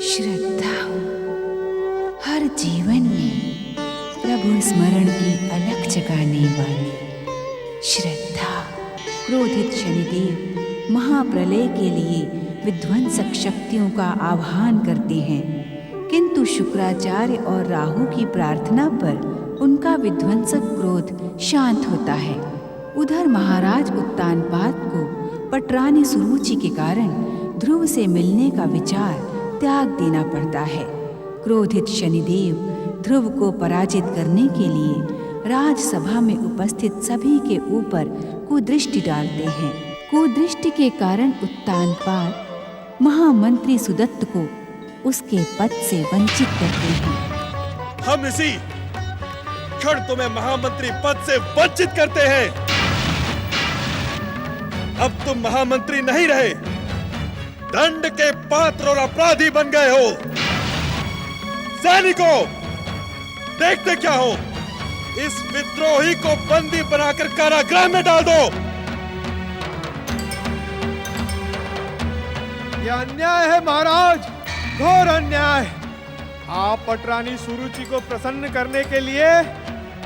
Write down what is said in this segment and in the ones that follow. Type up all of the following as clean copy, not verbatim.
श्रद्धा हर जीवन में प्रभु स्मरण की अलख जगाने वाली श्रद्धा। क्रोधित शनिदेव महाप्रलय के लिए विध्वंसक शक्तियों का आह्वान करते हैं, किंतु शुक्राचार्य और राहु की प्रार्थना पर उनका विध्वंसक क्रोध शांत होता है। उधर महाराज उत्तानपाद को पटरानी सुरुचि के कारण ध्रुव से मिलने का विचार त्याग देना पड़ता है। क्रोधित शनिदेव ध्रुव को पराजित करने के लिए राजसभा में उपस्थित सभी के ऊपर कुदृष्टि डालते हैं। कुदृष्टि के कारण उत्तानपाद महामंत्री सुदत्त को उसके पद से वंचित करते हैं। हम इसी क्षण तुम्हें महामंत्री पद से वंचित करते हैं। अब तुम महामंत्री नहीं रहे, दंड के पात्र और अपराधी बन गए हो। सैनिकों, देखते क्या हो, इस विद्रोही को बंदी बनाकर कारागृह में डाल दो। यह अन्याय है महाराज, घोर अन्याय। आप पटरानी सुरुचि को प्रसन्न करने के लिए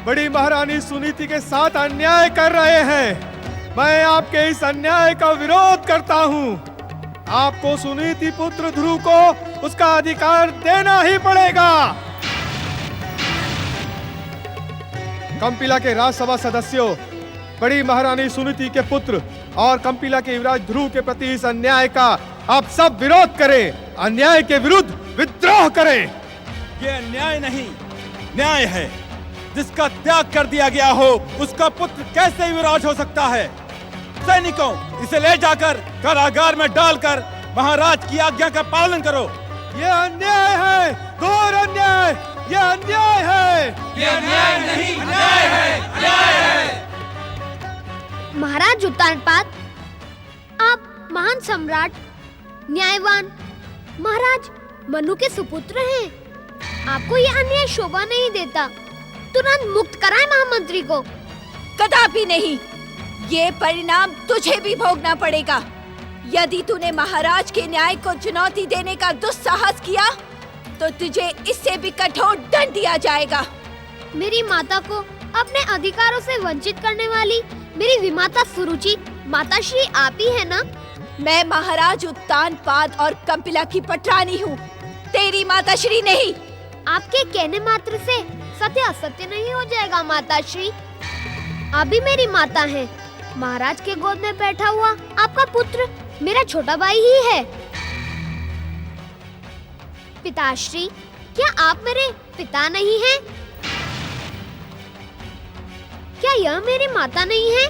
बड़ी महारानी सुनीति के साथ अन्याय कर रहे हैं। मैं आपके इस अन्याय का विरोध करता हूँ। आपको सुनीति पुत्र ध्रुव को उसका अधिकार देना ही पड़ेगा। कंपिला के राजसभा सदस्यों, बड़ी महारानी सुनीति के पुत्र और कंपिला के युवराज ध्रुव के प्रति इस अन्याय का आप सब विरोध करें। अन्याय के विरुद्ध विद्रोह करें। ये अन्याय नहीं, न्याय है। जिसका त्याग कर दिया गया हो उसका पुत्र कैसे युवराज हो सकता है। सैनिकों, इसे ले जाकर कारागार में डालकर महाराज की आज्ञा का पालन करो। ये अन्याय है, घोर अन्याय। ये अन्याय है। ये अन्याय नहीं, अन्याय है, अन्याय है। महाराज उत्तानपाद, आप महान सम्राट, न्यायवान महाराज मनु के सुपुत्र हैं। आपको ये अन्याय शोभा नहीं देता। तुरंत मुक्त कराएं महामंत्री को। कदापि नहीं, ये परिणाम तुझे भी भोगना पड़ेगा। यदि तूने महाराज के न्याय को चुनौती देने का दुस्साहस किया तो तुझे इससे भी कठोर दंड दिया जाएगा। मेरी माता को अपने अधिकारों से वंचित करने वाली मेरी विमाता सुरुचि माताश्री आप ही है ना? मैं महाराज उत्तानपाद और कंपिला की पटरानी हूँ, तेरी माताश्री नहीं। आपके कहने मात्र से सत्य असत्य नहीं हो जाएगा माताश्री। आप भी मेरी माता हैं। महाराज के गोद में बैठा हुआ आपका पुत्र मेरा छोटा भाई ही है। पिताश्री, क्या आप मेरे पिता नहीं हैं? क्या यह मेरी माता नहीं है?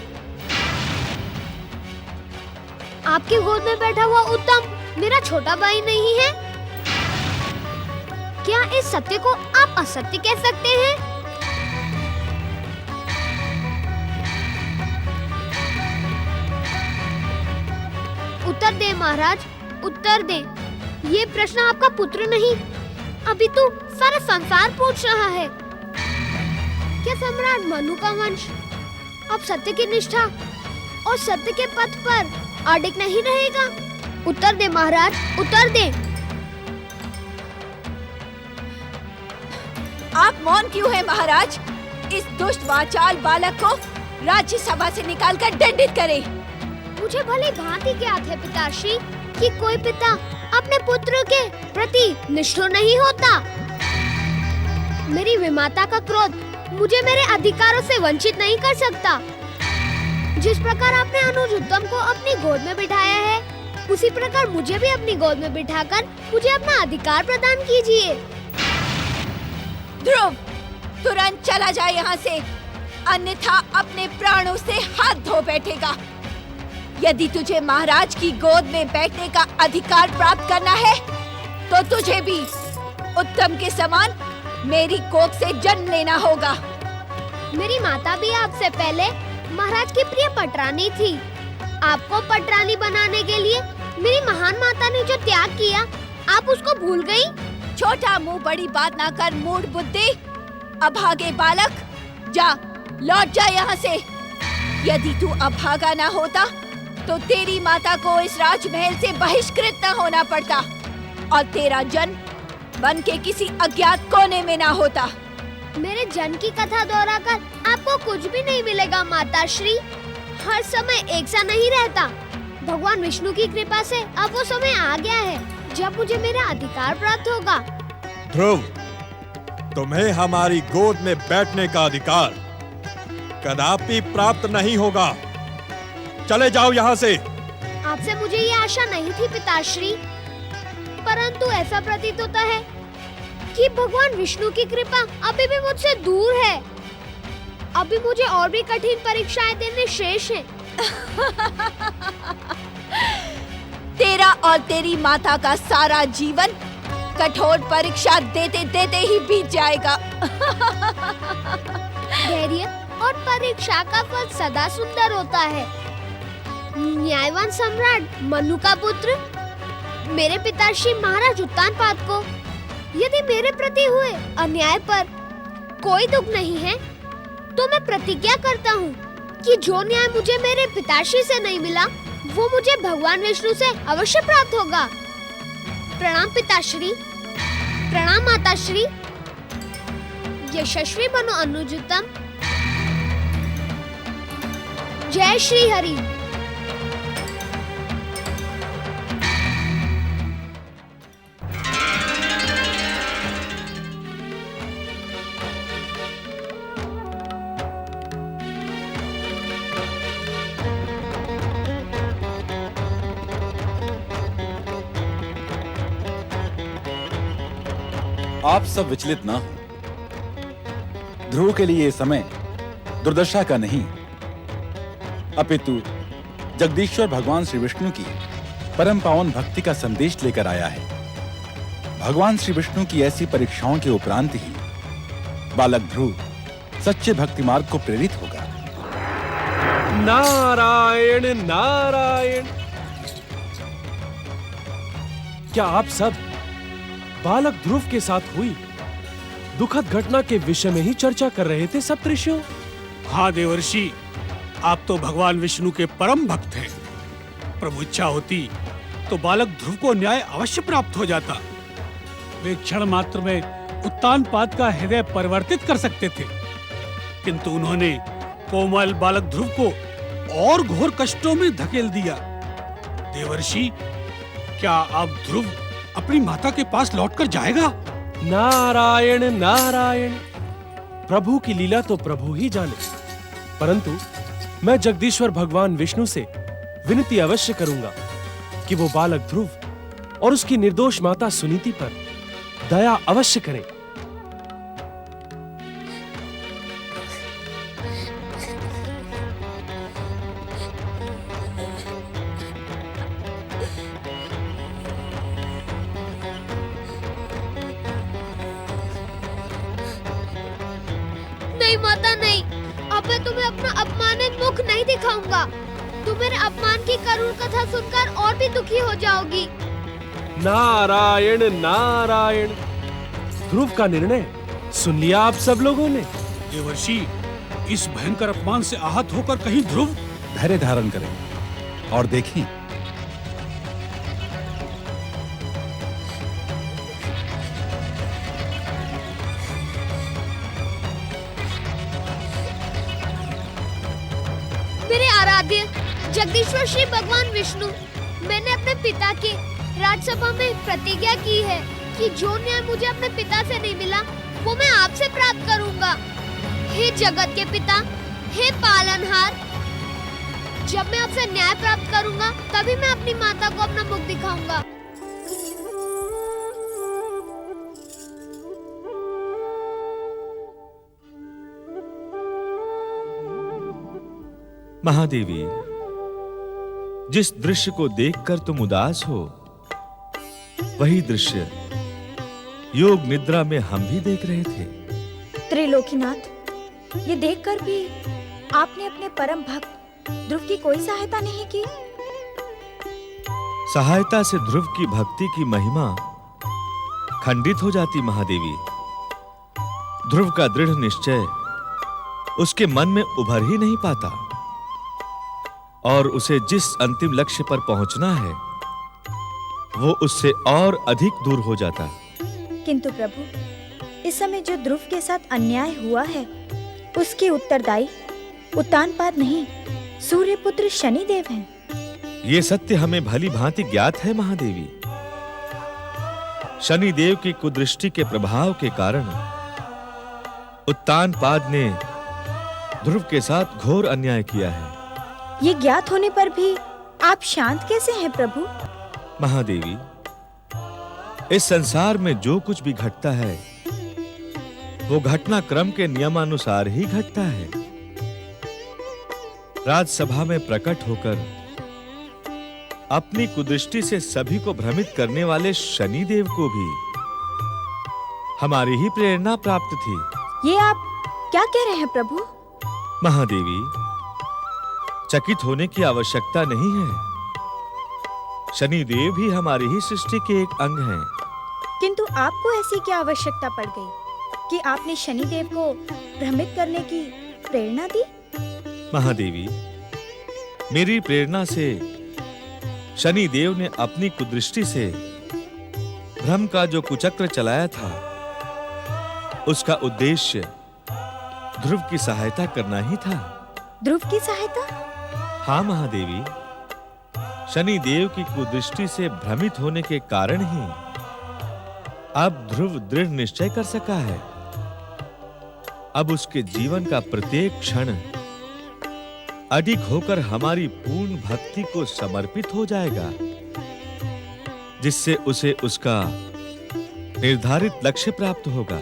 आपके गोद में बैठा हुआ उत्तम मेरा छोटा भाई नहीं है? क्या इस सत्य को आप असत्य कह सकते हैं? उत्तर दे महाराज, उत्तर दे। ये प्रश्न आपका पुत्र नहीं, अभी तो सारा संसार पूछ रहा है। क्या सम्राट मनु का वंश अब सत्य की निष्ठा और सत्य के पथ पर अडिग नहीं रहेगा? उत्तर दे महाराज, उत्तर दे। आप मौन क्यों हैं महाराज? इस दुष्ट वाचाल बालक को राज्यसभा से निकालकर दंडित करें। मुझे भली भांति ज्ञात है पिताश्री कि कोई पिता अपने पुत्र के प्रति निष्ठुर नहीं होता। मेरी विमाता का क्रोध मुझे मेरे अधिकारों से वंचित नहीं कर सकता। जिस प्रकार आपने अनुज उत्तम को अपनी गोद में बिठाया है, उसी प्रकार मुझे भी अपनी गोद में बिठाकर मुझे अपना अधिकार प्रदान कीजिए। ध्रुव, तुरंत चला जाए यहाँ से, अन्यथा अपने प्राणों से हाथ धो बैठेगा। यदि तुझे महाराज की गोद में बैठने का अधिकार प्राप्त करना है तो तुझे भी उत्तम के समान मेरी कोख से जन्म लेना होगा। मेरी माता भी आपसे पहले महाराज की प्रिय पटरानी थी। आपको पटरानी बनाने के लिए मेरी महान माता ने जो त्याग किया, आप उसको भूल गई? छोटा मुंह बड़ी बात ना कर मूढ़ बुद्धि। अभागे बालक, जा, लौट जा यहाँ से। यदि तू अभागा ना होता तो तेरी माता को इस राजमहल से बहिष्कृत न होना पड़ता और तेरा जन्म वन के किसी अज्ञात कोने में ना होता। मेरे जन्म की कथा दोहराकर आपको कुछ भी नहीं मिलेगा माता श्री। हर समय एक सा नहीं रहता। भगवान विष्णु की कृपा से अब वो समय आ गया है जब मुझे मेरा अधिकार प्राप्त होगा। ध्रुव, तुम्हें हमारी गोद में बैठने का अधिकार कदापि प्राप्त नहीं होगा। चले जाओ यहाँ से। आपसे मुझे ये आशा नहीं थी पिताश्री, परंतु ऐसा प्रतीत होता है कि भगवान विष्णु की कृपा अभी भी मुझसे दूर है। अभी मुझे और भी कठिन परीक्षाएं देने शेष हैं। तेरा और तेरी माता का सारा जीवन कठोर परीक्षा देते देते ही बीत जाएगा। धैर्य और परीक्षा का फल सदा सुंदर होता है। न्यायवान सम्राट मनु का पुत्र मेरे पिताश्री महाराज उत्तानपाद को यदि मेरे प्रति हुए अन्याय पर कोई दुख नहीं है, तो मैं प्रतिज्ञा करता हूँ कि जो न्याय मुझे मेरे पिताश्री से नहीं मिला, वो मुझे भगवान विष्णु से अवश्य प्राप्त होगा। प्रणाम पिताश्री, प्रणाम माताश्री। यशस्वी बनो अनुजुतम। जय श्री हरि। आप सब विचलित ना हो। ध्रुव के लिए यह समय दुर्दशा का नहीं, अपितु जगदीश्वर भगवान श्री विष्णु की परम पावन भक्ति का संदेश लेकर आया है। भगवान श्री विष्णु की ऐसी परीक्षाओं के उपरांत ही बालक ध्रुव सच्चे भक्ति मार्ग को प्रेरित होगा। नारायण नारायण। क्या आप सब बालक ध्रुव के साथ हुई दुखद घटना के विषय में ही चर्चा कर रहे थे सप्तऋषियों? हाँ देवर्षि, आप तो भगवान विष्णु के परम भक्त हैं। प्रभु इच्छा होती तो बालक ध्रुव को न्याय अवश्य प्राप्त हो जाता। वे क्षण मात्र में उत्तानपाद का हृदय परिवर्तित कर सकते थे, किंतु उन्होंने कोमल बालक ध्रुव को और घोर कष्टों में धकेल दिया। देवर्षि, क्या अब ध्रुव अपनी माता के पास लौटकर जाएगा? नारायण नारायण। प्रभु की लीला तो प्रभु ही जाने, परंतु मैं जगदीश्वर भगवान विष्णु से विनती अवश्य करूंगा कि वो बालक ध्रुव और उसकी निर्दोष माता सुनीति पर दया अवश्य करें। नहीं माता नहीं, अब मैं तुम्हें अपना अपमानित मुख नहीं दिखाऊंगा। तुम मेरे अपमान की करुण कथा सुनकर और भी दुखी हो जाओगी। नारायण नारायण। ध्रुव का निर्णय सुन लिया आप सब लोगों ने? देवर्षि, इस भयंकर अपमान से आहत होकर कहीं ध्रुव धैर्य धारण करें और देखें। मेरे आराध्य जगदीश्वर श्री भगवान विष्णु, मैंने अपने पिता के राजसभा में प्रतिज्ञा की है कि जो न्याय मुझे अपने पिता से नहीं मिला, वो मैं आपसे प्राप्त करूंगा। हे जगत के पिता, हे पालनहार, जब मैं आपसे न्याय प्राप्त करूंगा, तभी मैं अपनी माता को अपना मुख दिखाऊंगा। महादेवी, जिस दृश्य को देखकर तुम उदास हो, वही दृश्य योग निद्रा में हम भी देख रहे थे। त्रिलोकीनाथ, ये देखकर भी आपने अपने परम भक्त ध्रुव की कोई सहायता नहीं की। सहायता से ध्रुव की भक्ति की महिमा खंडित हो जाती महादेवी। ध्रुव का दृढ़ निश्चय उसके मन में उभर ही नहीं पाता, और उसे जिस अंतिम लक्ष्य पर पहुंचना है वो उससे और अधिक दूर हो जाता। किंतु प्रभु, इस समय जो ध्रुव के साथ अन्याय हुआ है उसके उत्तरदायी उत्तानपाद नहीं, सूर्यपुत्र शनिदेव हैं। ये सत्य हमें भली भांति ज्ञात है महादेवी। शनिदेव की कुदृष्टि के प्रभाव के कारण उत्तानपाद ने ध्रुव के साथ घोर अन्याय किया है। ये ज्ञात होने पर भी आप शांत कैसे हैं प्रभु? महादेवी, इस संसार में जो कुछ भी घटता है वो घटनाक्रम के नियमानुसार ही घटता है। राजसभा में प्रकट होकर अपनी कुदृष्टि से सभी को भ्रमित करने वाले शनिदेव को भी हमारी ही प्रेरणा प्राप्त थी। ये आप क्या कह रहे हैं प्रभु? महादेवी, चकित होने की आवश्यकता नहीं है। शनिदेव भी हमारी ही सृष्टि के एक अंग हैं। किंतु आपको ऐसी क्या आवश्यकता पड़ गई कि आपने शनिदेव को भ्रमित करने की प्रेरणा दी? महादेवी, मेरी प्रेरणा से शनिदेव ने अपनी कुदृष्टि से भ्रम का जो कुचक्र चलाया था उसका उद्देश्य ध्रुव की सहायता करना ही था। ध्रुव की सहायता? हाँ महादेवी, शनिदेव की कुदृष्टि से भ्रमित होने के कारण ही अब ध्रुव दृढ़ निश्चय कर सका है। अब उसके जीवन का प्रत्येक क्षण अडिग होकर हमारी पूर्ण भक्ति को समर्पित हो जाएगा, जिससे उसे उसका निर्धारित लक्ष्य प्राप्त होगा।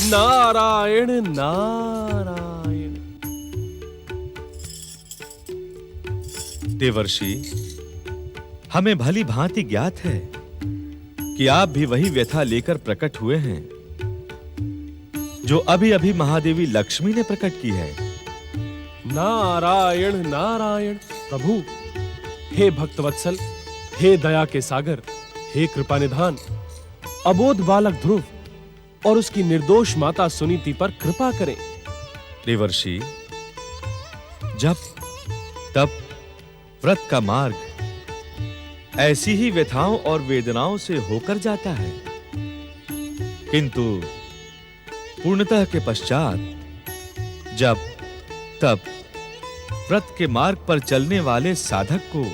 नारायण नारायण। देवर्षि, हमें भली भांति ज्ञात है कि आप भी वही व्यथा लेकर प्रकट हुए हैं जो अभी-अभी महादेवी लक्ष्मी ने प्रकट की है। नारायण नारायण। प्रभु, हे भक्तवत्सल, हे दया के सागर, हे कृपा निधान, अबोध बालक ध्रुव और उसकी निर्दोष माता सुनीति पर कृपा करें। देवर्षि, जब तब व्रत का मार्ग ऐसी ही व्यथाओं और वेदनाओं से होकर जाता है, किंतु पूर्णतः के पश्चात जब तब व्रत के मार्ग पर चलने वाले साधक को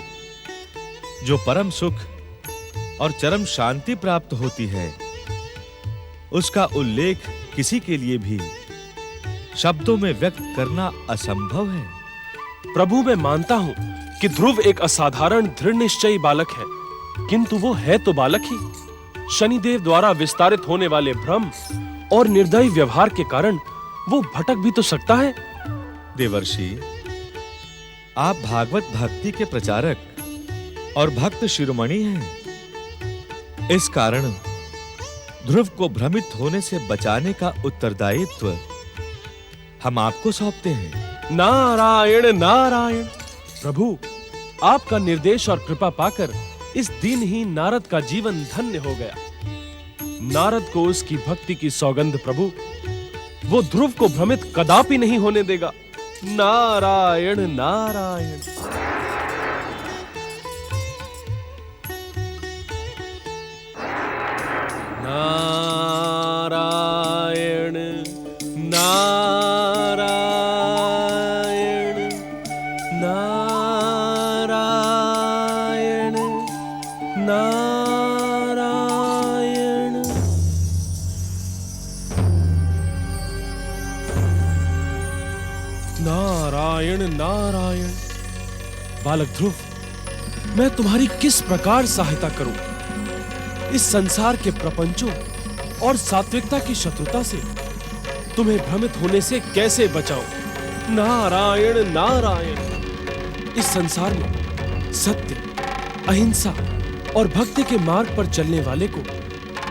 जो परम सुख और चरम शांति प्राप्त होती है उसका उल्लेख किसी के लिए भी शब्दों में व्यक्त करना असंभव है। प्रभु, मैं मानता हूं कि ध्रुव एक असाधारण दृढ़ निश्चयी बालक है, किंतु वो है तो बालक ही। शनिदेव द्वारा विस्तारित होने वाले भ्रम और निर्दयी व्यवहार के कारण वो भटक भी तो सकता है। देवर्षि, आप भागवत भक्ति के प्रचारक और भक्त शिरोमणि हैं। इस कारण ध्रुव को भ्रमित होने से बचाने का उत्तरदायित्व हम आपको सौंपते हैं। नारायण नारायण। प्रभु, आपका निर्देश और कृपा पाकर इस दिन ही नारद का जीवन धन्य हो गया। नारद को उसकी भक्ति की सौगंध प्रभु, वो ध्रुव को भ्रमित कदापि नहीं होने देगा। नारायण नारायण। नारायण नारायण नारायण नारायण। नारायण नारायण। बालक ध्रुव, मैं तुम्हारी किस प्रकार सहायता करूं? इस संसार के प्रपंचों और सात्विकता की शत्रुता से तुम्हें भ्रमित होने से कैसे बचाऊं? नारायण नारायण। इस संसार में सत्य, अहिंसा और भक्ति के मार्ग पर चलने वाले को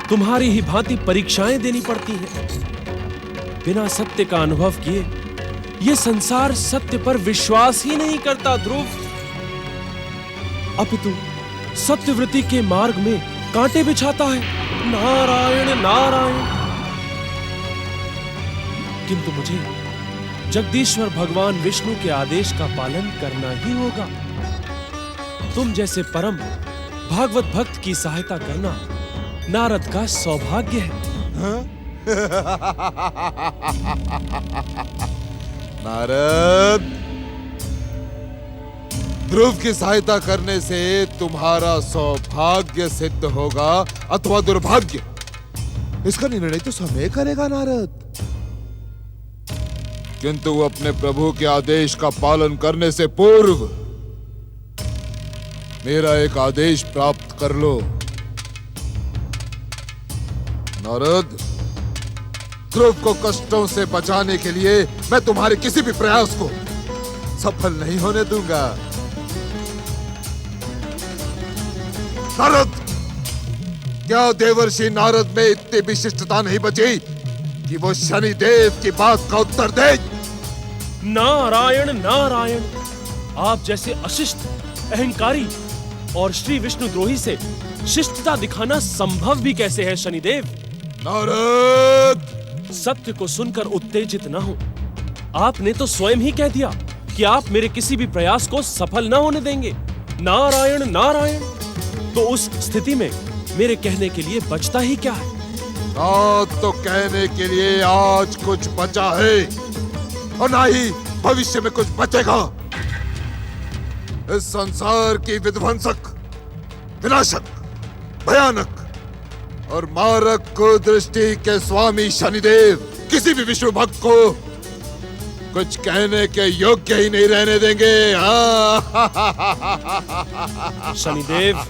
तुम्हारी ही भांति परीक्षाएं देनी पड़ती हैं। बिना सत्य का अनुभव किए यह संसार सत्य पर विश्वास ही नहीं करता ध्रुव, अपितु सत्यव्रति के मार्ग में कांटे बिछाता है। नारायण नारायण। किंतु मुझे जगदीश्वर भगवान विष्णु के आदेश का पालन करना ही होगा। तुम जैसे परम भागवत भक्त की सहायता करना नारद का सौभाग्य है। नारद, ध्रुव की सहायता करने से तुम्हारा सौभाग्य सिद्ध होगा अथवा दुर्भाग्य, इसका निर्णय तो समय करेगा नारद। किंतु अपने प्रभु के आदेश का पालन करने से पूर्व मेरा एक आदेश प्राप्त कर लो। नारद, ध्रुव को कष्टों से बचाने के लिए मैं तुम्हारे किसी भी प्रयास को सफल नहीं होने दूंगा। नारद, क्या देवर्षि नारद में इतनी विशिष्टता नहीं बची कि वो शनिदेव की बात का उत्तर दे? नारायण नारायण, आप जैसे अशिष्ट, अहंकारी और श्री विष्णुद्रोही से शिष्टता दिखाना संभव भी कैसे है शनिदेव? नारद, सत्य को सुनकर उत्तेजित न हो। आपने तो स्वयं ही कह दिया कि आप मेरे किसी भी प्रयास को सफल न होने देंगे। नारायण नारायण, तो उस स्थिति में मेरे कहने के लिए बचता ही क्या है? तो कहने के लिए आज कुछ बचा है और ना ही भविष्य में कुछ बचेगा। इस संसार की विध्वंसक, विनाशक, भयानक और मारक को दृष्टि के स्वामी शनिदेव किसी भी विष्णु भक्त को कुछ कहने के योग्य ही नहीं रहने देंगे। शनिदेव,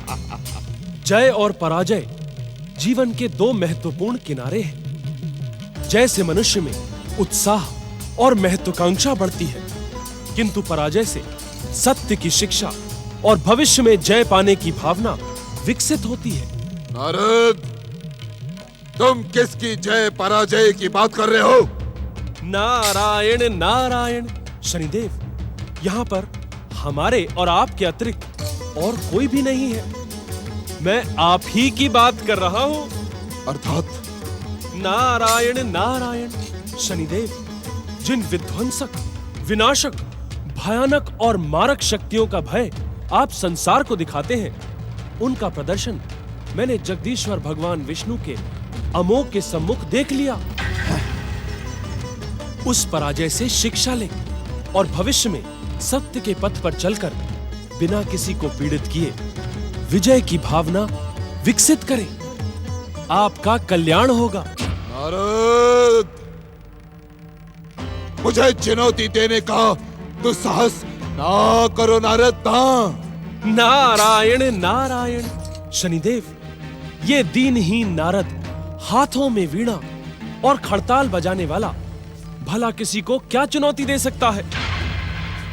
जय और पराजय जीवन के दो महत्वपूर्ण किनारे हैं। जैसे मनुष्य में उत्साह और महत्वाकांक्षा बढ़ती है, किंतु पराजय से सत्य की शिक्षा और भविष्य में जय पाने की भावना विकसित होती है। नारद, तुम किसकी जय पराजय की बात कर रहे हो? नारायण नारायण। शनिदेव, यहाँ पर हमारे और आपके अतिरिक्त और कोई भी नहीं है। मैं आप ही की बात कर रहा हूँ। अर्थात? नारायण नारायण। शनिदेव, जिन विध्वंसक, विनाशक, भयानक और मारक शक्तियों का भय आप संसार को दिखाते हैं, उनका प्रदर्शन मैंने जगदीश्वर भगवान विष्णु के अमोघ के सम्मुख देख लिया। उस पराजय से शिक्षा लें और भविष्य में सत्य के पथ पर चलकर बिना किसी को पीड़ित किए विजय की भावना विकसित करें। आपका कल्याण होगा। नारद, मुझे चुनौती देने का दुस्साहस ना करो नारद, ना। नारायण नारायण। शनिदेव, ये दीनहीन नारद हाथों में वीणा और खड़ताल बजाने वाला भला किसी को क्या चुनौती दे सकता है?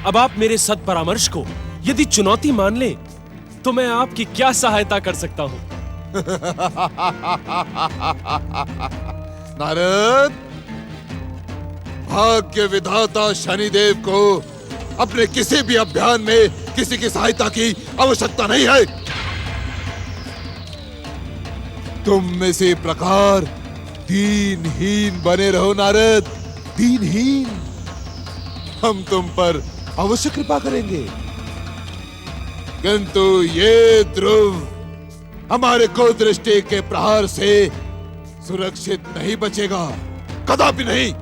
अब आप मेरे सत्परामर्श को यदि चुनौती मान लें तो मैं आपकी क्या सहायता कर सकता हूं? नारद, भाग्य विधाता शनिदेव को अपने किसी भी अभियान में किसी की सहायता की आवश्यकता नहीं है। तुम इसी प्रकार दीनहीन बने रहो नारद, दीनहीन। हम तुम पर अवश्य कृपा करेंगे, किंतु ये ध्रुव हमारे को दृष्टि के प्रहार से सुरक्षित नहीं बचेगा, कदापि नहीं।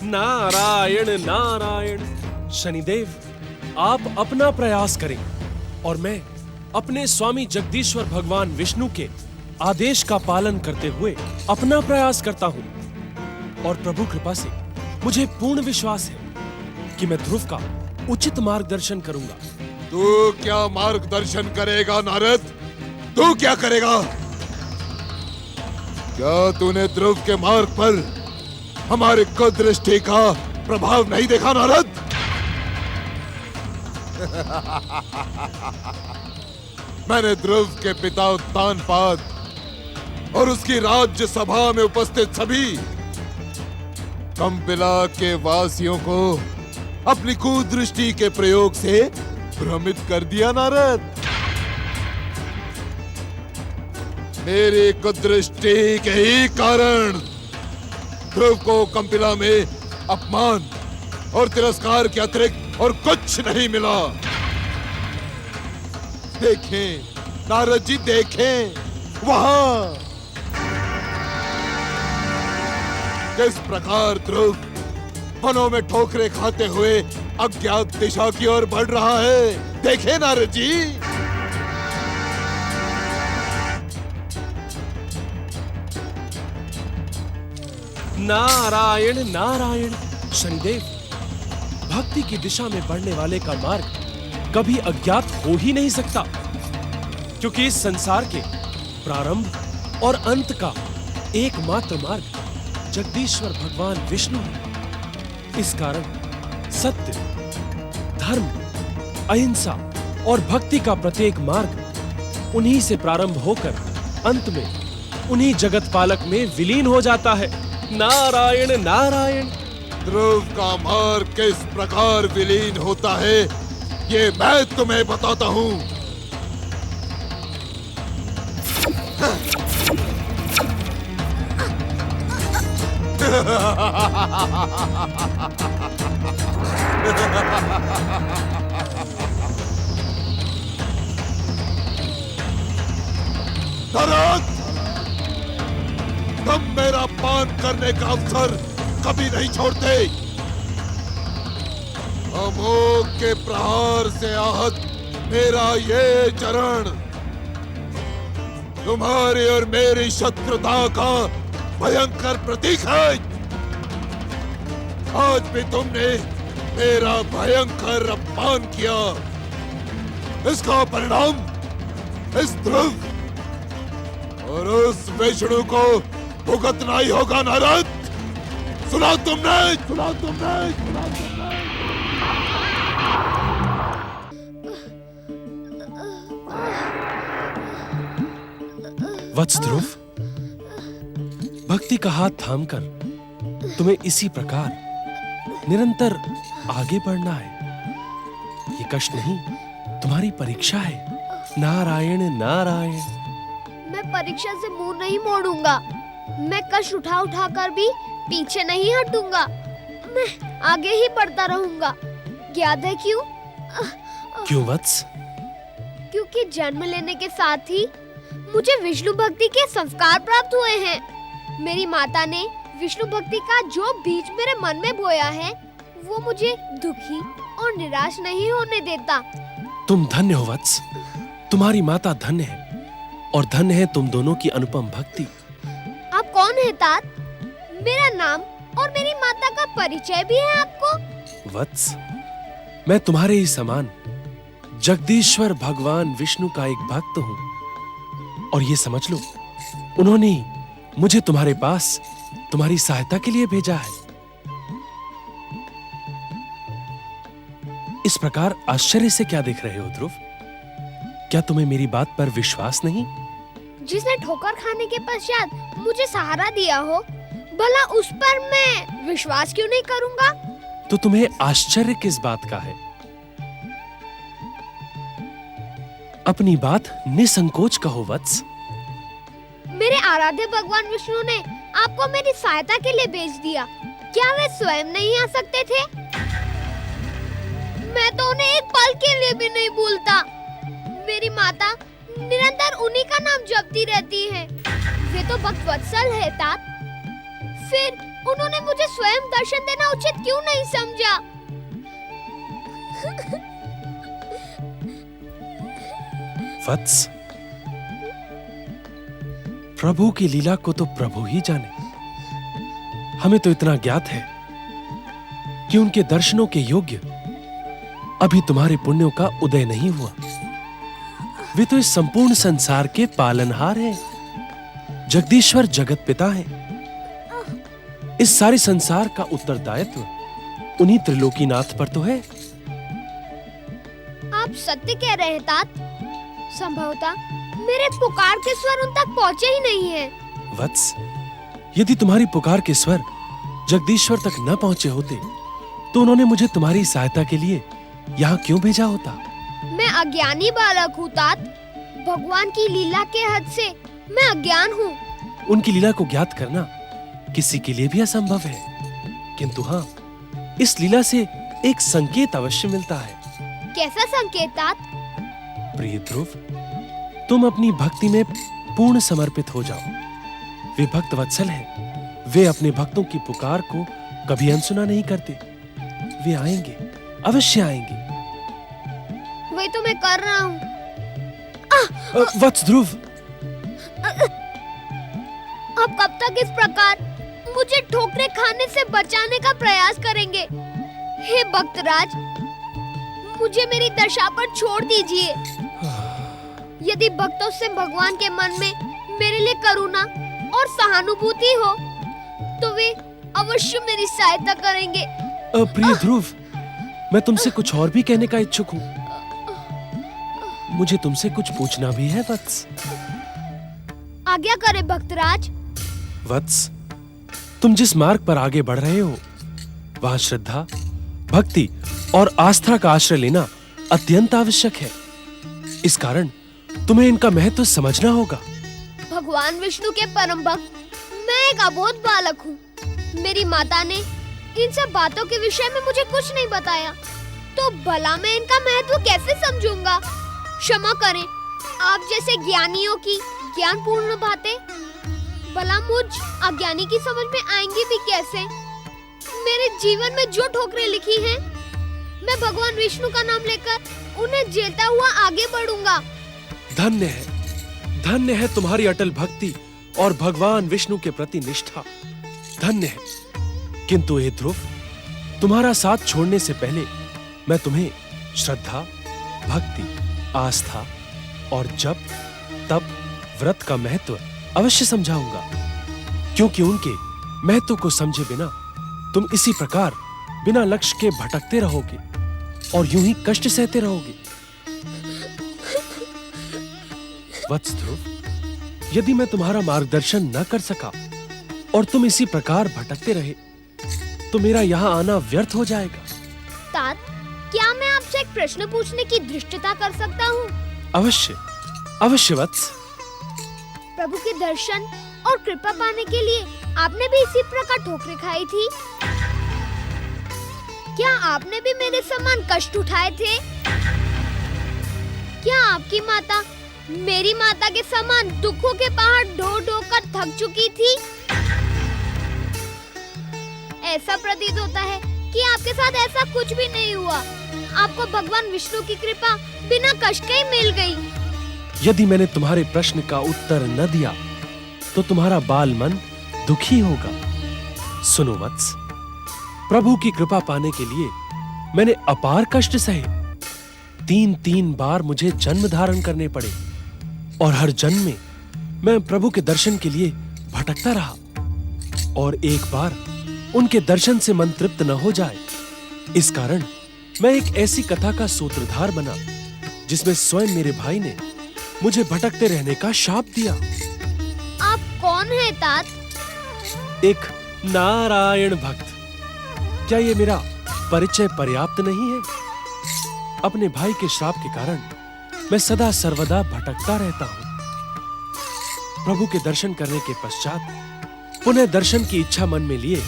नारायण नारायण। शनिदेव, आप अपना प्रयास करें और मैं अपने स्वामी जगदीश्वर भगवान विष्णु के आदेश का पालन करते हुए अपना प्रयास करता हूं। और प्रभु कृपा से मुझे पूर्ण विश्वास है कि मैं ध्रुव का उचित मार्गदर्शन करूंगा। तू क्या मार्गदर्शन करेगा नारद? तू क्या करेगा? क्या तूने ध्रुव के मार्ग पर हमारे कुदृष्टि का प्रभाव नहीं देखा नारद? मैंने ध्रुव के पिता उत्तानपाद और उसकी राज्य सभा में उपस्थित सभी कंपिला के वासियों को अपनी कुदृष्टि के प्रयोग से भ्रमित कर दिया नारद। मेरी कुदृष्टि के ही कारण ध्रुव को कंपिला में अपमान और तिरस्कार के अतिरिक्त और कुछ नहीं मिला। देखें नारद जी, देखें वहां किस प्रकार ध्रुव वनों में ठोकरे खाते हुए अज्ञात दिशा की ओर बढ़ रहा है। देखें नारद जी। नारायण नारायण। शनिदेव, भक्ति की दिशा में बढ़ने वाले का मार्ग कभी अज्ञात हो ही नहीं सकता, क्योंकि इस संसार के प्रारंभ और अंत का एकमात्र मार्ग जगदीश्वर भगवान विष्णु है। इस कारण सत्य, धर्म, अहिंसा और भक्ति का प्रत्येक मार्ग उन्हीं से प्रारंभ होकर अंत में उन्हीं जगत पालक में विलीन हो जाता है। नारायण नारायण। ध्रुव का मार्ग किस प्रकार विलीन होता है, ये मैं तुम्हें बताता हूं। नारद, तुम मेरा पान करने का अवसर कभी नहीं छोड़ते। अमोघ के प्रहार से आहत मेरा ये चरण तुम्हारी और मेरी शत्रुता का भयंकर प्रतीक है। आज भी तुमने मेरा भयंकर अपमान किया। इसका परिणाम इस ध्रुव और उस विष्णु को भुगतना ही होगा। नारद, सुना तुमने, सुना तुमने, सुना तुमने। वत्स ध्रुव, भक्ति का हाथ थामकर तुम्हें इसी प्रकार निरंतर आगे बढ़ना है। ये कष्ट नहीं, तुम्हारी परीक्षा है। नारायण नारायण। मैं परीक्षा से मुंह नहीं मोड़ूंगा। मैं कष्ट उठा उठा कर भी पीछे नहीं हटूंगा। मैं आगे ही बढ़ता रहूंगा। याद है क्यों? क्यों वत्स? क्योंकि जन्म लेने के साथ ही मुझे विष्णु भक्ति के संस्कार प्राप्त हुए हैं। मेरी माता ने विष्णु भक्ति का जो बीज मेरे मन में बोया है, वो मुझे दुखी और निराश नहीं होने देता। तुम धन्य हो वत्स, तुम्हारी माता धन्य है और धन्य है तुम दोनों की अनुपम भक्ति। आप कौन है तात? मेरा नाम और मेरी माता का परिचय भी है आपको? वत्स, मैं तुम्हारे ही समान जगदीश्वर भगवान विष्णु का एक भक्त हूँ, और ये समझ लो, उन्होंने मुझे तुम्हारे पास तुम्हारी सहायता के लिए भेजा है। इस प्रकार आश्चर्य से क्या देख रहे हो ध्रुव? क्या तुम्हें मेरी बात पर विश्वास नहीं? जिसने ठोकर खाने के पश्चात मुझे सहारा दिया हो, भला उस पर मैं विश्वास क्यों नहीं करूंगा? तो तुम्हें आश्चर्य किस बात का है? अपनी बात निसंकोच कहो वत्स। मेरे आराध्य भगवान विष्णु ने आपको मेरी सहायता के लिए भेज दिया। क्या वे स्वयं नहीं आ सकते थे? मैं तो उन्हें एक पल के लिए भी नहीं भूलता। मेरी माता निरंतर उन्हीं का नाम जपती रहती है। वे तो भक्त वत्सल है तात। फिर उन्होंने मुझे स्वयं दर्शन देना उचित क्यों नहीं समझा? वत्स, प्रभु की लीला को तो प्रभु ही जाने। हमें तो इतना ज्ञात है कि उनके दर्शनों के योग्य अभी तुम्हारे पुण्यों का उदय नहीं हुआ। वे तो इस संपूर्ण संसार के पालनहार हैं, जगदीश्वर जगत पिता हैं। इस सारे संसार का उत्तरदायित्व उन्हीं त्रिलोकीनाथ पर तो है। आप सत्य कह रहे हैं तात। संभवतः मेरे पुकार के स्वर उन तक पहुंचे ही नहीं हैं। वत्स, यदि तुम्हारी पुकार के स्वर जगदीश्वर तक न पहुंचे होते, तो उन्होंने मुझे तुम्हारी सहायता के लिए यहाँ क्यों भेजा होता? मैं अज्ञानी बालक हूँ तात। भगवान की लीला के हद से मैं अज्ञान हूँ। उनकी लीला को ज्ञात करना किसी के लिए भी असंभव है, किंतु हाँ, इस लीला से एक संकेत अवश्य मिलता है। कैसा संकेत तात? प्रिय ध्रुव, तुम अपनी भक्ति में पूर्ण समर्पित हो जाओ। वे भक्त वत्सल हैं। वे अपने भक्तों की पुकार को कभी अनसुना नहीं करते। वे आएंगे, अवश्य आएंगे। वही तो मैं कर रहा हूँ। वत्स ध्रुव, आप कब तक इस प्रकार मुझे ठोकरें खाने से बचाने का प्रयास करेंगे? हे भक्तराज, मुझे मेरी दशा पर छोड़ दीजिए। यदि भक्तों से भगवान के मन में मेरे लिए करुणा और सहानुभूति हो तो वे अवश्य मेरी सहायता करेंगे। प्रिय ध्रुव, मैं तुमसे कुछ और भी कहने का इच्छुक हूँ। मुझे तुमसे कुछ पूछना भी है वत्स। आज्ञा करे भक्तराज। वत्स, तुम जिस मार्ग पर आगे बढ़ रहे हो वहां श्रद्धा, भक्ति और आस्था का आश्रय लेना अत्यंत आवश्यक है। इस कारण तुम्हें इनका महत्व समझना होगा। भगवान विष्णु के परम भक्त मैं एक अबोध बालक हूँ। मेरी माता ने इन सब बातों के विषय में मुझे कुछ नहीं बताया, तो भला मैं इनका महत्व कैसे समझूंगा? क्षमा करें, आप जैसे ज्ञानियों की ज्ञानपूर्ण बातें भला मुझ अज्ञानी की समझ में आएंगी भी कैसे? मेरे जीवन में जो ठोकरें लिखी हैं, मैं भगवान विष्णु का नाम लेकर उन्हें झेलता हुआ आगे बढ़ूंगा। धन्य है तुम्हारी अटल भक्ति और भगवान विष्णु के प्रति निष्ठा। धन्य है। किंतु हे ध्रुव, तुम्हारा साथ छोड़ने से पहले मैं तुम्हें श्रद्धा, भक्ति, आस्था और जप, तप, व्रत का महत्व अवश्य समझाऊंगा, क्योंकि उनके महत्व को समझे बिना तुम इसी प्रकार बिना लक्ष्य के भटकते रहोगे और यूं ही कष्ट सहते रहोगे। वत्स ध्रुव, यदि मैं तुम्हारा मार्गदर्शन न कर सका और तुम इसी प्रकार भटकते रहे तो मेरा यहाँ आना व्यर्थ हो जाएगा। तात, क्या मैं आपसे एक प्रश्न पूछने की धृष्टता कर सकता हूँ? अवश्य, अवश्य वत्स। प्रभु के दर्शन और कृपा पाने के लिए आपने भी इसी प्रकार ठोकरें खाई थी? क्या आपने भी मेरे समान कष्ट उठाए थे? क्या आपकी माता मेरी माता के समान दुखों के पहाड़ ढो ढो कर थक चुकी थी? ऐसा प्रतीत होता है कि आपके साथ ऐसा कुछ भी नहीं हुआ। आपको भगवान विष्णु की कृपा बिना कष्ट के ही मिल गई। यदि मैंने तुम्हारे प्रश्न का उत्तर न दिया तो तुम्हारा बाल मन दुखी होगा। सुनो वत्स, प्रभु की कृपा पाने के लिए मैंने अपार कष्ट सहे। 3 बार मुझे जन्म धारण करने पड़े और हर जन्म में मैं प्रभु के दर्शन के लिए भटकता रहा, और एक बार उनके दर्शन से मन तृप्त न हो जाए, इस कारण मैं एक ऐसी कथा का सूत्रधार बना जिसमें स्वयं मेरे भाई ने मुझे भटकते रहने का शाप दिया। आप कौन है तात? एक नारायण भक्त। क्या ये मेरा परिचय पर्याप्त नहीं है? अपने भाई के श्राप के कारण मैं सदा सर्वदा भटकता रहता हूँ। प्रभु के दर्शन करने के पश्चात पुनः दर्शन की इच्छा मन में लिए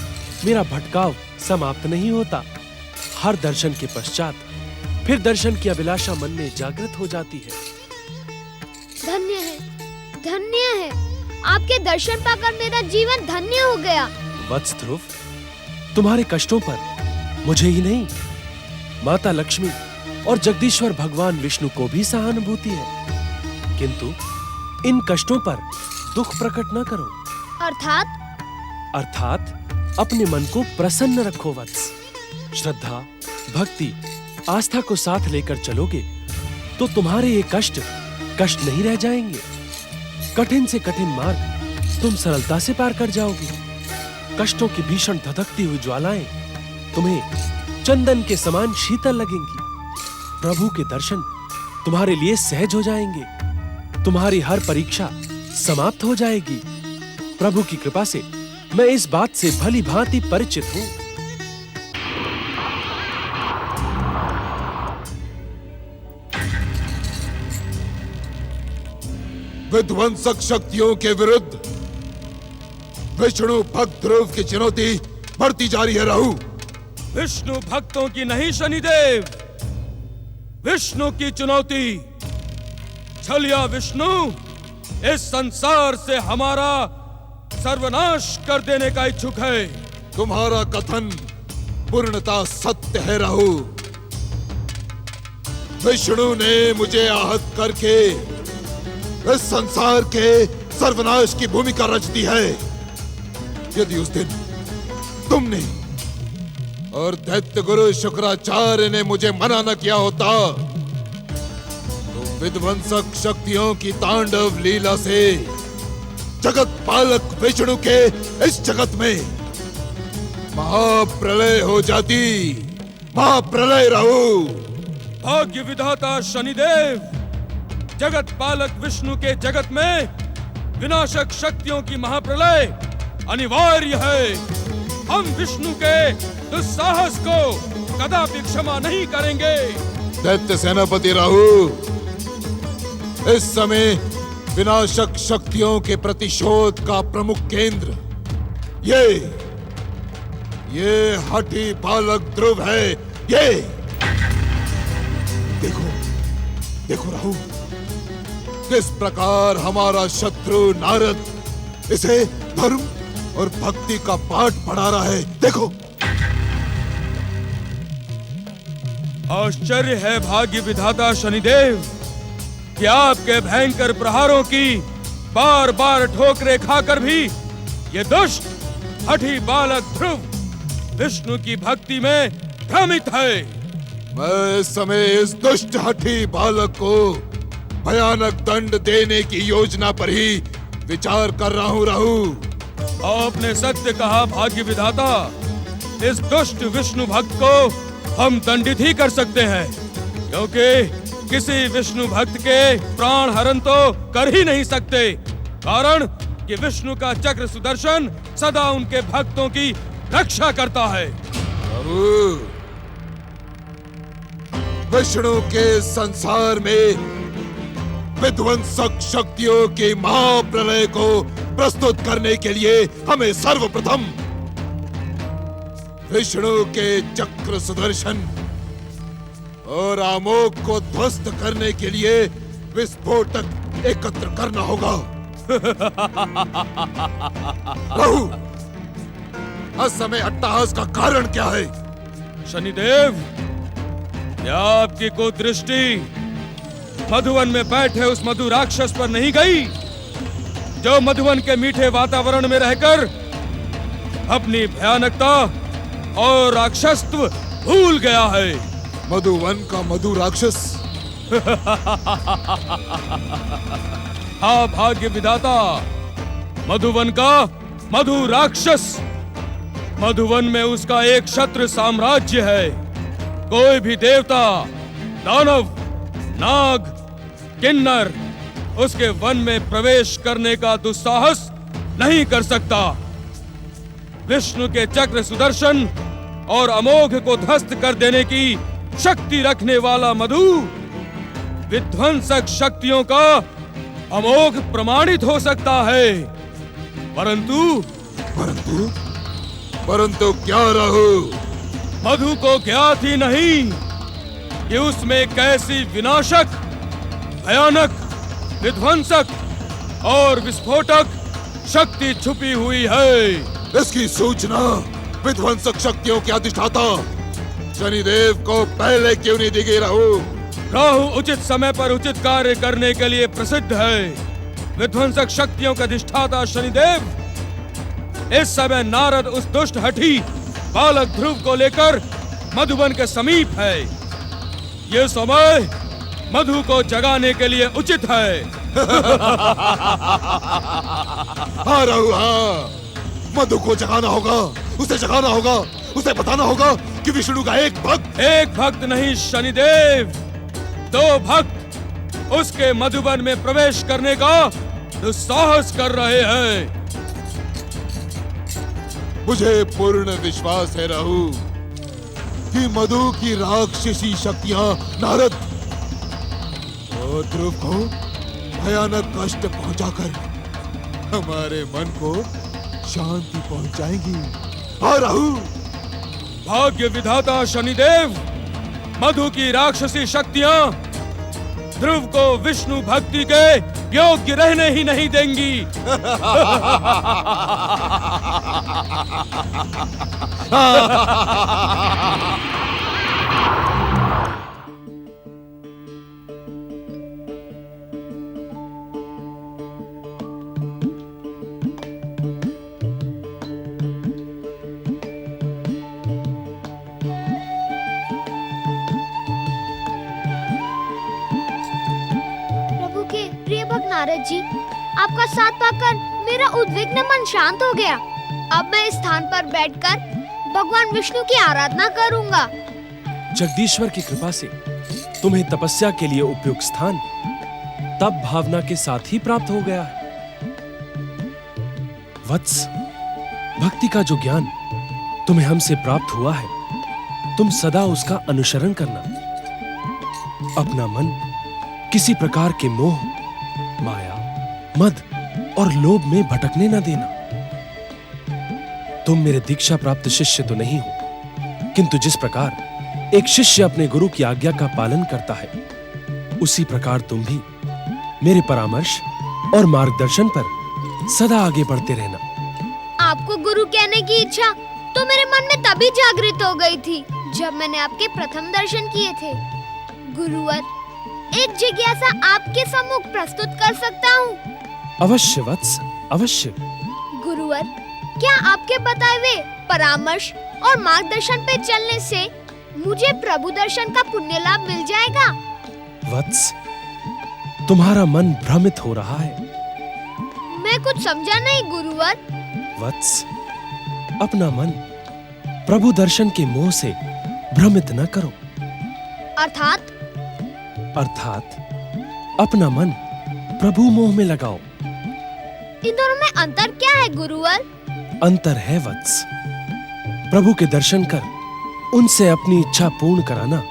मेरा भटकाव समाप्त नहीं होता। हर दर्शन के पश्चात फिर दर्शन की अभिलाषा मन में जागृत हो जाती है। धन्य है, धन्य है। आपके दर्शन पाकर मेरा जीवन धन्य हो गया। वत्स ध्रुव, तुम्हारे कष्टों पर मुझे ही नहीं, माता लक्ष्मी और जगदीश्वर भगवान विष्णु को भी सहानुभूति है। किंतु इन कष्टों पर दुख प्रकट न करो। अर्थात अपने मन को प्रसन्न रखो वत्स। श्रद्धा, भक्ति, आस्था को साथ लेकर चलोगे तो तुम्हारे ये कष्ट नहीं रह जाएंगे। कठिन से कठिन मार्ग तुम सरलता से पार कर जाओगे। कष्टों की भीषण धधकती हुई ज्वालाएं तुम्हें चंदन के समान शीतल लगेंगी। प्रभु के दर्शन तुम्हारे लिए सहज हो जाएंगे। तुम्हारी हर परीक्षा समाप्त हो जाएगी। प्रभु की कृपा से मैं इस बात से भली भांति परिचित हूं। विध्वंसक शक्तियों के विरुद्ध विष्णु भक्त ध्रुव की चुनौती बढ़ती जा रही है राहु। विष्णु भक्तों की नहीं शनिदेव, विष्णु की चुनौती छलिया विष्णु इस संसार से हमारा सर्वनाश कर देने का इच्छुक है। तुम्हारा कथन पूर्णता सत्य है राहु। विष्णु ने मुझे आहत करके इस संसार के सर्वनाश की भूमिका रच दी है। यदि उस दिन तुमने और दैत्य गुरु शुक्राचार्य ने मुझे मना न किया होता तो विध्वंसक शक्तियों की तांडव लीला से जगत पालक विष्णु के इस जगत में महाप्रलय हो जाती। महाप्रलय राहु। भाग्य विधाता शनिदेव, जगत पालक विष्णु के जगत में विनाशक शक्तियों की महाप्रलय अनिवार्य है। हम विष्णु के दुस्साहस को कदापि क्षमा नहीं करेंगे। दैत्य सेनापति राहु, इस समय विनाशक शक्तियों के प्रतिशोध का प्रमुख केंद्र ये हठी बालक ध्रुव है। ये देखो राहु, किस प्रकार हमारा शत्रु नारद इसे धर्म और भक्ति का पाठ पढ़ा रहा है। देखो। आश्चर्य है भाग्य विधाता शनिदेव कि आपके भयंकर प्रहारों की बार बार ठोकरें खाकर भी ये दुष्ट हठी बालक ध्रुव विष्णु की भक्ति में भ्रमित है। मैं इस समय इस दुष्ट हठी बालक को भयानक दंड देने की योजना पर ही विचार कर रहा हूँ राहु। आपने सत्य कहा भाग्य विधाता। इस दुष्ट विष्णु भक्त को हम दंडित ही कर सकते हैं, क्योंकि किसी विष्णु भक्त के प्राण हरण तो कर ही नहीं सकते, कारण कि विष्णु का चक्र सुदर्शन सदा उनके भक्तों की रक्षा करता है। विष्णु के संसार में विध्वंसक शक्तियों के महाप्रलय को प्रस्तुत करने के लिए हमें सर्वप्रथम विष्णु के चक्र सुदर्शन और आमोग को ध्वस्त करने के लिए विस्फोटक एकत्र करना होगा। राहु, इस समय अट्टहास का कारण क्या है? शनिदेव, क्या आपकी कुदृष्टि मधुवन में बैठे उस मधु राक्षस पर नहीं गई, जो मधुवन के मीठे वातावरण में रहकर अपनी भयानकता और राक्षसत्व भूल गया है? मधुवन का मधु राक्षस? हाँ भाग्य विधाता, मधुवन का मधु राक्षस। मधुवन में उसका एक क्षत्र साम्राज्य है। कोई भी देवता, दानव, नाग, किन्नर उसके वन में प्रवेश करने का दुस्साहस नहीं कर सकता। विष्णु के चक्र सुदर्शन और अमोघ को ध्वस्त कर देने की शक्ति रखने वाला मधु विध्वंसक शक्तियों का अमोघ प्रमाणित हो सकता है, परंतु क्या राहु? मधु को ज्ञात ही नहीं कि उसमें कैसी विनाशक, भयानक, विध्वंसक और विस्फोटक शक्ति छुपी हुई है। इसकी सूचना विध्वंसक शक्तियों के अधिष्ठाता शनिदेव को पहले क्यों नहीं दी गई राहु? राहु उचित समय पर उचित कार्य करने के लिए प्रसिद्ध है। विध्वंसक शक्तियों का अधिष्ठाता शनिदेव इस समय नारद उस दुष्ट हठी बालक ध्रुव को लेकर मधुवन के समीप है। ये समय मधु को जगाने के लिए उचित है। हाँ राहु, हाँ, मधु को जगाना होगा, उसे जगाना होगा, उसे बताना होगा कि विष्णु का एक भक्त नहीं शनिदेव, 2 भक्त उसके मधुवन में प्रवेश करने का दुस्साहस कर रहे हैं। मुझे पूर्ण विश्वास है राहु कि मधु की राक्षसी शक्तियां नारद और ध्रुव को भयानक कष्ट पहुंचाकर हमारे मन को शांति पहुंचाएंगी। हाँ राहु। भाग्य विधाता शनिदेव, मधु की राक्षसी शक्तियां ध्रुव को विष्णु भक्ति के योग्य रहने ही नहीं देंगी। नारद जी, आपका साथ पाकर मेरा उद्विग्न मन शांत हो गया। अब मैं इस स्थान पर बैठकर भगवान विष्णु की आराधना करूंगा। जगदीश्वर की कृपा से तुम्हें तपस्या के लिए उपयुक्त स्थान तप भावना के साथ ही प्राप्त हो गया है। वत्स, भक्ति का जो ज्ञान तुम्हें हमसे प्राप्त हुआ है, तुम सदा उसका अनुसरण करना। अपना मन किसी प्रकार के मोह, माया, मद और लोभ में भटकने न देना। तुम मेरे दीक्षा प्राप्त शिष्य तो नहीं हो, किंतु जिस प्रकार एक शिष्य अपने गुरु की आज्ञा का पालन करता है, उसी प्रकार तुम भी मेरे परामर्श और मार्गदर्शन पर सदा आगे बढ़ते रहना। आपको गुरु कहने की इच्छा तो मेरे मन में तभी जागृत हो गई थी जब मैंने आपके प्रथम दर्शन किए थे। गुरुवर, एक जिज्ञासा आपके सम्मुख प्रस्तुत कर सकता हूँ? अवश्य वत्स, अवश्य। गुरुवर, क्या आपके बताए हुए परामर्श और मार्गदर्शन पे चलने से मुझे प्रभु दर्शन का पुण्य लाभ मिल जाएगा? वत्स, तुम्हारा मन भ्रमित हो रहा है। मैं कुछ समझा नहीं गुरुवर। वत्स, अपना मन प्रभु दर्शन के मोह से भ्रमित न करो। अर्थात अपना मन प्रभु मोह में लगाओ। इन दोनों में अंतर क्या है गुरुवर? अंतर है वत्स, प्रभु के दर्शन कर उनसे अपनी इच्छा पूर्ण कराना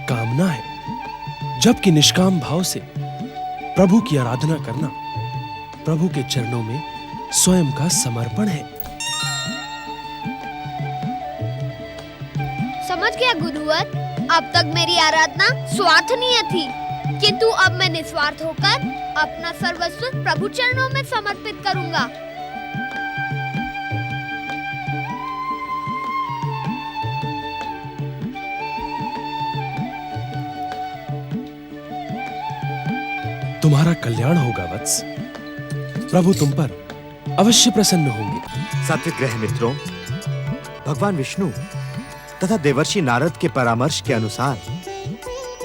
कामना है, जबकि निष्काम भाव से प्रभु की आराधना करना प्रभु के चरणों में स्वयं का समर्पण है। समझ गया गुरुवर। अब तक मेरी आराधना स्वार्थनीय थी, किंतु अब मैं निस्वार्थ होकर अपना सर्वस्व प्रभु चरणों में समर्पित करूंगा। तुम्हारा कल्याण होगा वत्स, प्रभु तुम पर अवश्य प्रसन्न होंगे। सात्विक ग्रह मित्रों, भगवान विष्णु तथा देवर्षि नारद के परामर्श के अनुसार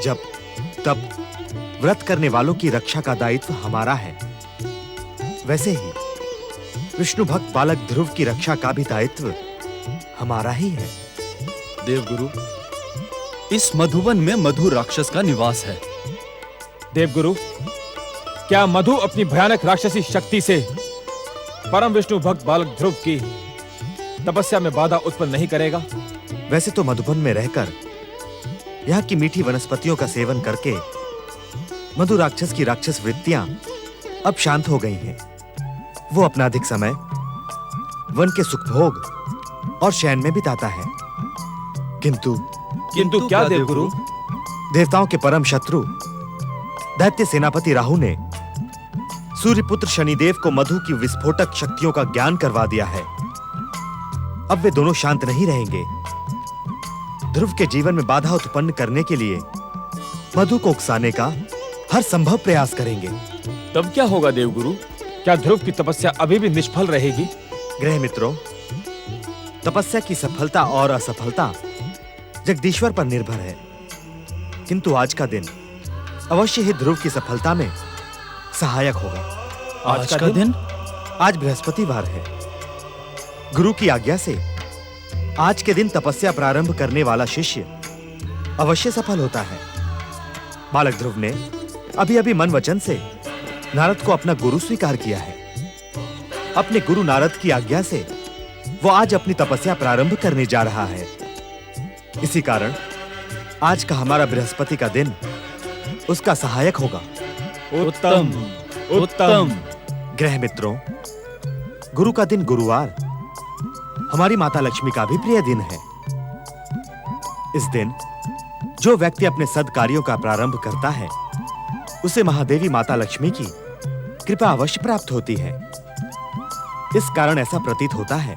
जब तब व्रत करने वालों की रक्षा का दायित्व हमारा है, वैसे ही विष्णु भक्त बालक ध्रुव की रक्षा का भी दायित्व हमारा ही है। देवगुरु, इस मधुवन में मधु राक्षस का निवास है। देवगुरु, क्या मधु अपनी भयानक राक्षसी शक्ति से परम विष्णु भक्त बालक ध्रुव की तपस्या में बाधा उत्पन्न नहीं करेगा? वैसे तो मधुबन में रहकर यहाँ की मीठी वनस्पतियों का सेवन करके मधु राक्षस की राक्षस वृत्तियां अब शांत हो गई हैं। वो अपना अधिक समय वन के सुखभोग और शयन में बिताता है। किंतु क्या देवगुरु? देवताओं के परम शत्रु दैत्य सेनापति राहु ने सूर्यपुत्र शनिदेव को मधु की विस्फोटक शक्तियों का ज्ञान करवा दिया है। अब वे दोनों शांत नहीं रहेंगे। ध्रुव के जीवन में बाधा उत्पन्न करने के लिए मधु को उकसाने का हर संभव प्रयास करेंगे। तब क्या होगा देवगुरु? क्या ध्रुव की तपस्या अभी भी निष्फल रहेगी? ग्रह मित्रों, तपस्या की सफलता और असफलता जगदीश्वर पर निर्भर है, किंतु आज का दिन अवश्य ही ध्रुव की सफलता में सहायक होगा। आज का दिन? आज बृहस्पतिवार है। गुरु की आज्ञा से आज के दिन तपस्या प्रारंभ करने वाला शिष्य अवश्य सफल होता है। बालक ध्रुव ने अभी-अभी मन वचन से नारद को अपना गुरु स्वीकार किया है। अपने गुरु नारद की आज्ञा से वो आज अपनी तपस्या प्रारंभ करने जा रहा है। इसी कारण आज का हमारा बृहस्पति का दिन उसका सहायक होगा। उत्तम, उत्तम। ग्रह मित्रों, गुरु का दिन गुरुवार हमारी माता लक्ष्मी का भी प्रिय दिन है। इस दिन जो व्यक्ति अपने सद कार्यों का प्रारंभ करता है, उसे महादेवी माता लक्ष्मी की कृपा अवश्य प्राप्त होती है। इस कारण ऐसा प्रतीत होता है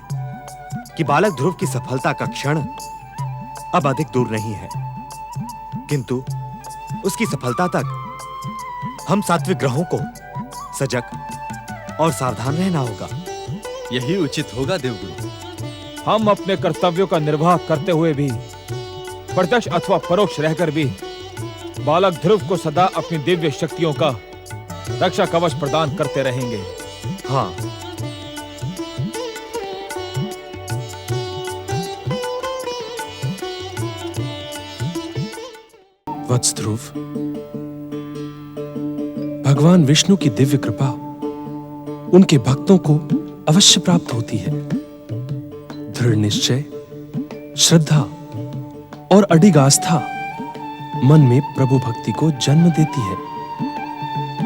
कि बालक ध्रुव की सफलता का क्षण अब अधिक दूर नहीं है, किंतु उसकी सफलता तक हम सात्विक ग्रहों को सजग और सावधान रहना होगा। यही उचित होगा देवगुरु। हम अपने कर्तव्यों का निर्वाह करते हुए भी, प्रत्यक्ष अथवा परोक्ष रहकर भी, बालक ध्रुव को सदा अपनी दिव्य शक्तियों का रक्षा कवच प्रदान करते रहेंगे। हाँ, वत्स ध्रुव, भगवान विष्णु की दिव्य कृपा उनके भक्तों को अवश्य प्राप्त होती है। दृढ़ निश्चय, श्रद्धा और अडिग आस्था मन में प्रभु भक्ति को जन्म देती है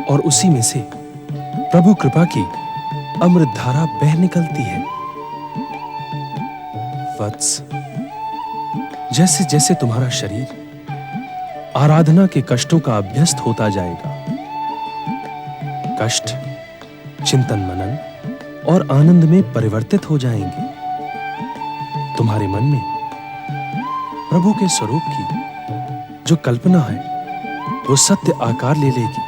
और उसी में से प्रभु कृपा की अमृत धारा बह निकलती है। वत्स, जैसे जैसे तुम्हारा शरीर आराधना के कष्टों का अभ्यस्त होता जाएगा, कष्ट चिंतन मनन और आनंद में परिवर्तित हो जाएंगे। तुम्हारे मन में प्रभु के स्वरूप की जो कल्पना है वो सत्य आकार ले लेगी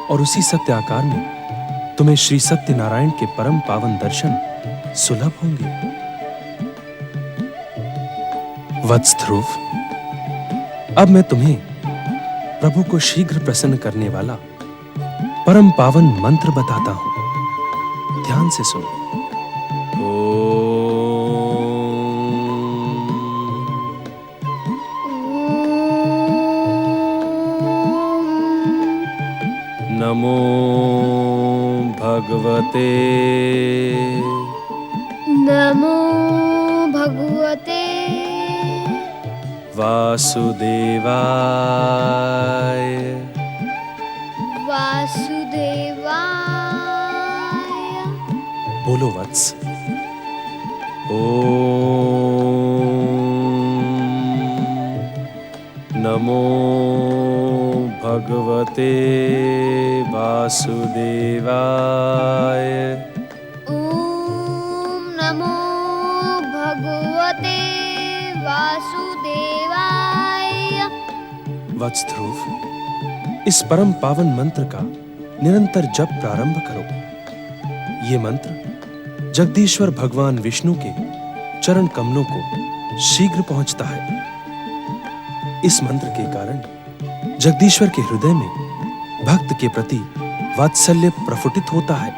और उसी सत्य आकार में तुम्हें श्री सत्यनारायण के परम पावन दर्शन सुलभ होंगे। वत्स ध्रुव, अब मैं तुम्हें प्रभु को शीघ्र प्रसन्न करने वाला परम पावन मंत्र बताता हूं। ध्यान से सुनो। नमो भगवते नमो भगवते वासुदेवाय वासुदेवाय। बोलो वत्स। ओम नमो भगवते वासुदेवाय। ओम नमो भगवते वासुदेवाय। वत्स ध्रुव, इस परम पावन मंत्र का निरंतर जप प्रारंभ करो। ये मंत्र जगदीश्वर भगवान विष्णु के चरण कमलों को शीघ्र पहुंचता है। इस मंत्र के कारण जगदीश्वर के हृदय में भक्त के प्रति वात्सल्य प्रफुटित होता है।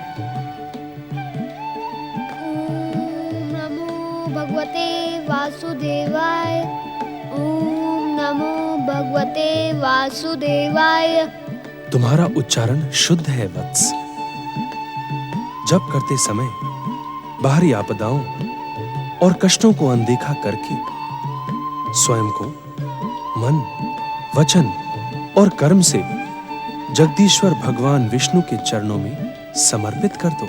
ओम नमो भगवते वासुदेवाय। ओम नमो भगवते वासुदेवाय। तुम्हारा उच्चारण शुद्ध है वत्स। जप करते समय बाहरी आपदाओं और कष्टों को अनदेखा करके स्वयं को मन, वचन और कर्म से जगदीश्वर भगवान विष्णु के चरणों में समर्पित कर दो।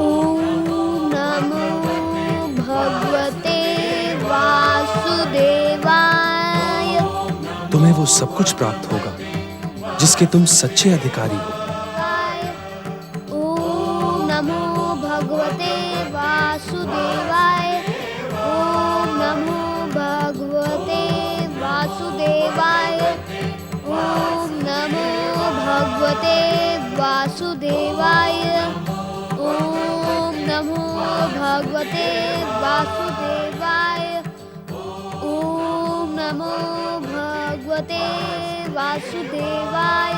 ओम नमो भगवते वासुदेवाय। तुम्हें वो सब कुछ प्राप्त होगा जिसके तुम सच्चे अधिकारी हो। ओम नमो भगवते वासुदेवाय। ओम नमो भगवते वासुदेवाय। ओम नमो भगवते वासुदेवाय। ओम नमो भगवते वासुदेवाय। ओम नमो भगवते वासुदेवाय।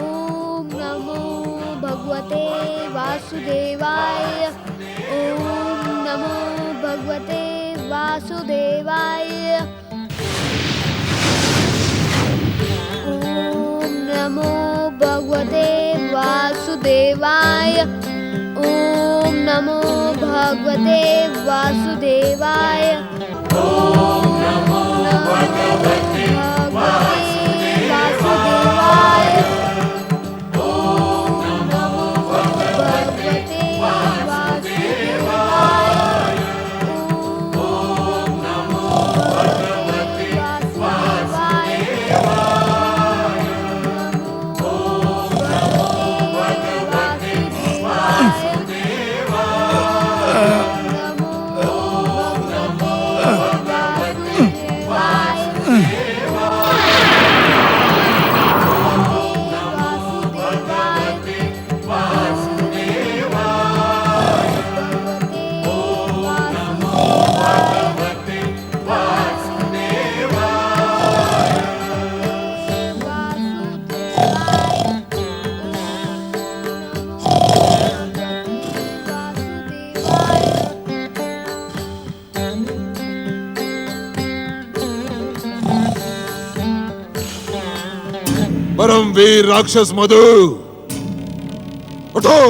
ओम नमो भगवते वासुदेवाय। ओम नमो भगवते वासुदेवाय। ओम नमो भगवते वासुदेवाय। ओम नमो भगवते वासुदेवाय। ओम नमो भगवते वासुदेवाय। ओम नमो भगवते वासुदेवाय। ओम नमो भगवते वासुदेवाय। परमवीर राक्षस मधु, उठो।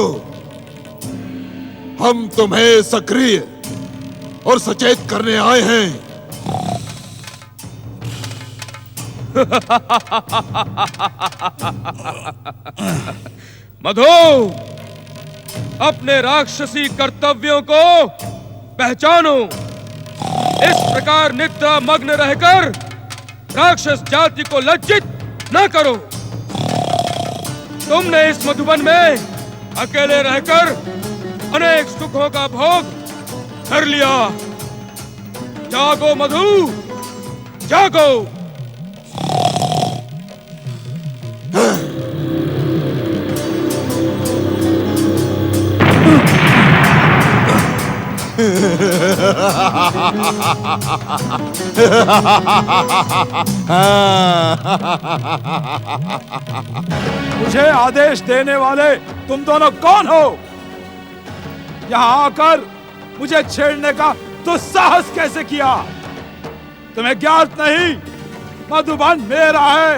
हम तुम्हें सक्रिय और सचेत करने आए हैं। मधु, अपने राक्षसी कर्तव्यों को पहचानो। इस प्रकार निद्रा मग्न रहकर राक्षस जाति को लज्जित न करो। तुमने इस मधुवन में अकेले रहकर अनेक सुखों का भोग कर लिया। जागो मधु, जागो। मुझे आदेश देने वाले तुम दोनों कौन हो? यहाँ आकर मुझे छेड़ने का दुस्साहस कैसे किया? तुम्हें ज्ञात नहीं, मधुबन मेरा है।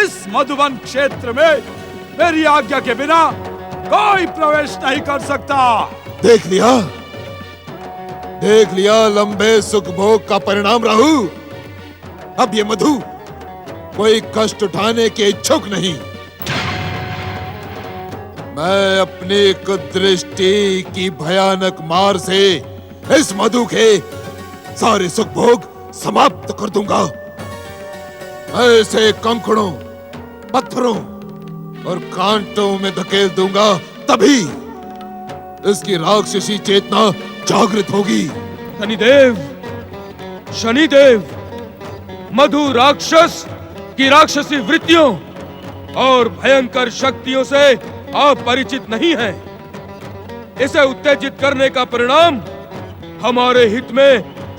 इस मधुबन क्षेत्र में मेरी आज्ञा के बिना कोई प्रवेश नहीं कर सकता। देख लिया लंबे सुख भोग का परिणाम राहु। अब ये मधु कोई कष्ट उठाने के इच्छुक नहीं। मैं अपनी कुदृष्टि की भयानक मार से इस मधु के सारे सुख भोग समाप्त कर दूंगा। ऐसे कंकड़ों, पत्थरों और कांटों में धकेल दूंगा, तभी इसकी राक्षसी चेतना जागृत होगी। शनिदेव, शनिदेव, मधु राक्षस की राक्षसी वृत्तियों और भयंकर शक्तियों से आप परिचित नहीं हैं। इसे उत्तेजित करने का परिणाम हमारे हित में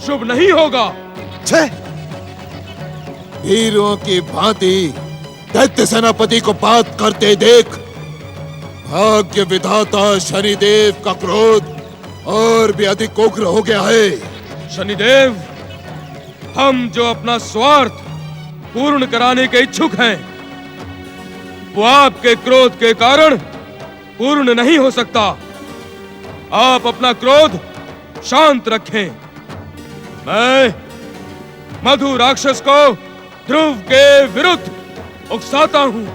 शुभ नहीं होगा। वीरों की भांति दैत्य सेनापति को बात करते देख भाग्य विधाता शनिदेव का क्रोध और भी अधिक उग्र हो गया है। शनिदेव, हम जो अपना स्वार्थ पूर्ण कराने के इच्छुक हैं, वो आपके क्रोध के कारण पूर्ण नहीं हो सकता। आप अपना क्रोध शांत रखें। मैं मधु राक्षस को ध्रुव के विरुद्ध उकसाता हूँ।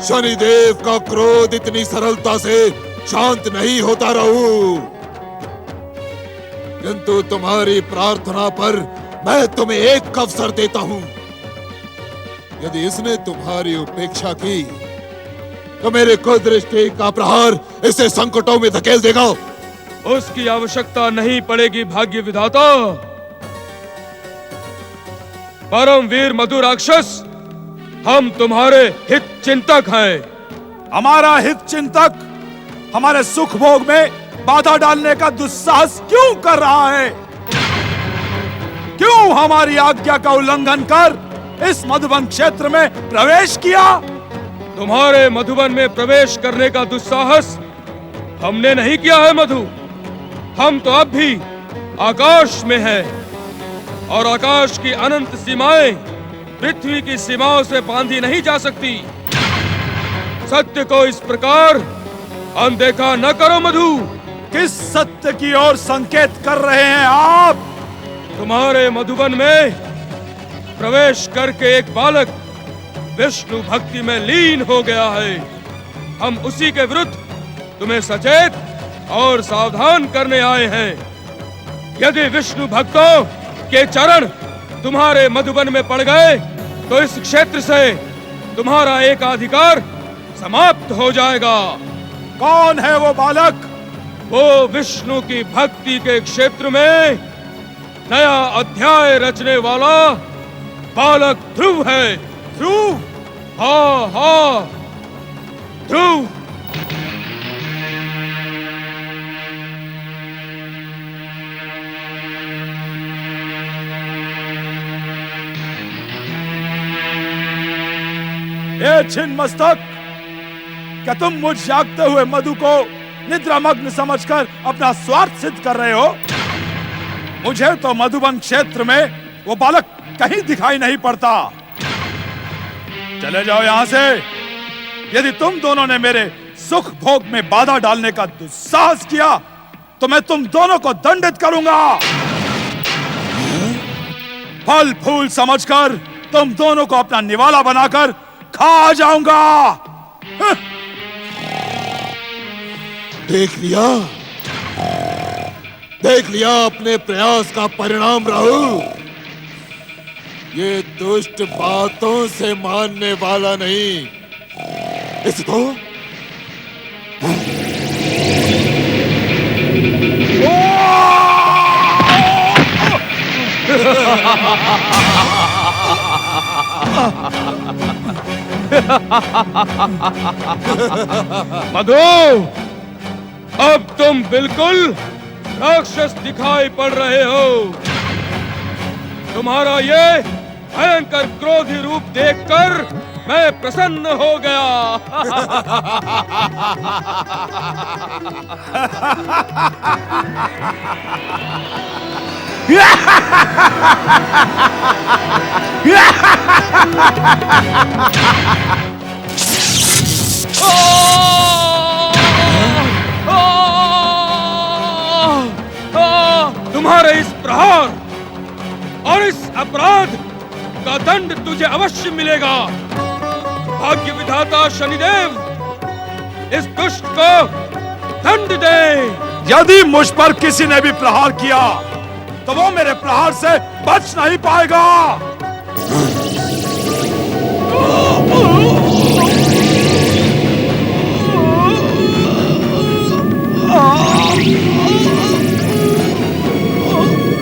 शनिदेव का क्रोध इतनी सरलता से शांत नहीं होता रहू, किंतु तुम्हारी प्रार्थना पर मैं तुम्हें एक अवसर देता हूँ। यदि इसने तुम्हारी उपेक्षा की तो मेरे कुदृष्टि का प्रहार इसे संकटों में धकेल देगा। उसकी आवश्यकता नहीं पड़ेगी भाग्य विधाता। परमवीर मधु राक्षस, हम तुम्हारे हित चिंतक हैं। हमारा हित चिंतक हमारे सुख भोग में बाधा डालने का दुस्साहस क्यों कर रहा है? क्यों हमारी आज्ञा का उल्लंघन कर इस मधुबन क्षेत्र में प्रवेश किया? तुम्हारे मधुबन में प्रवेश करने का दुस्साहस हमने नहीं किया है मधु। हम तो अब भी आकाश में हैं और आकाश की अनंत सीमाएं पृथ्वी की सीमाओं से बांधी नहीं जा सकती। सत्य को इस प्रकार अनदेखा न करो मधु। किस सत्य की ओर संकेत कर रहे हैं आप? तुम्हारे मधुबन में प्रवेश करके एक बालक विष्णु भक्ति में लीन हो गया है। हम उसी के विरुद्ध तुम्हें सचेत और सावधान करने आए हैं। यदि विष्णु भक्तों के चरण तुम्हारे मधुबन में पड़ गए तो इस क्षेत्र से तुम्हारा एकाधिकार समाप्त हो जाएगा। कौन है वो बालक? वो विष्णु की भक्ति के क्षेत्र में नया अध्याय रचने वाला बालक ध्रुव है। ध्रुव? हाँ हाँ, ध्रुव। ये छिन्न मस्तक, क्या तुम मुझ जागते हुए मधु को निद्रामग्न समझकर अपना स्वार्थ सिद्ध कर रहे हो? मुझे तो मधुबन क्षेत्र में वो बालक कहीं दिखाई नहीं पड़ता। चले जाओ यहां से। यदि तुम दोनों ने मेरे सुख भोग में बाधा डालने का दुस्साहस किया तो मैं तुम दोनों को दंडित करूंगा। फल फूल समझकर तुम दोनों को अपना निवाला बनाकर खा जाऊंगा। देख लिया अपने प्रयास का परिणाम राहु। ये दुष्ट बातों से मानने वाला नहीं। इसको मधु, अब तुम बिल्कुल राक्षस दिखाई पड़ रहे हो। तुम्हारा ये भयंकर क्रोधी रूप देखकर मैं प्रसन्न हो गया। तुम्हारे इस प्रहार और इस अपराध का दंड तुझे अवश्य मिलेगा। भाग्य विधाता शनिदेव, इस दुष्ट को दंड दे। यदि मुझ पर किसी ने भी प्रहार किया तो वो मेरे प्रहार से बच नहीं पाएगा।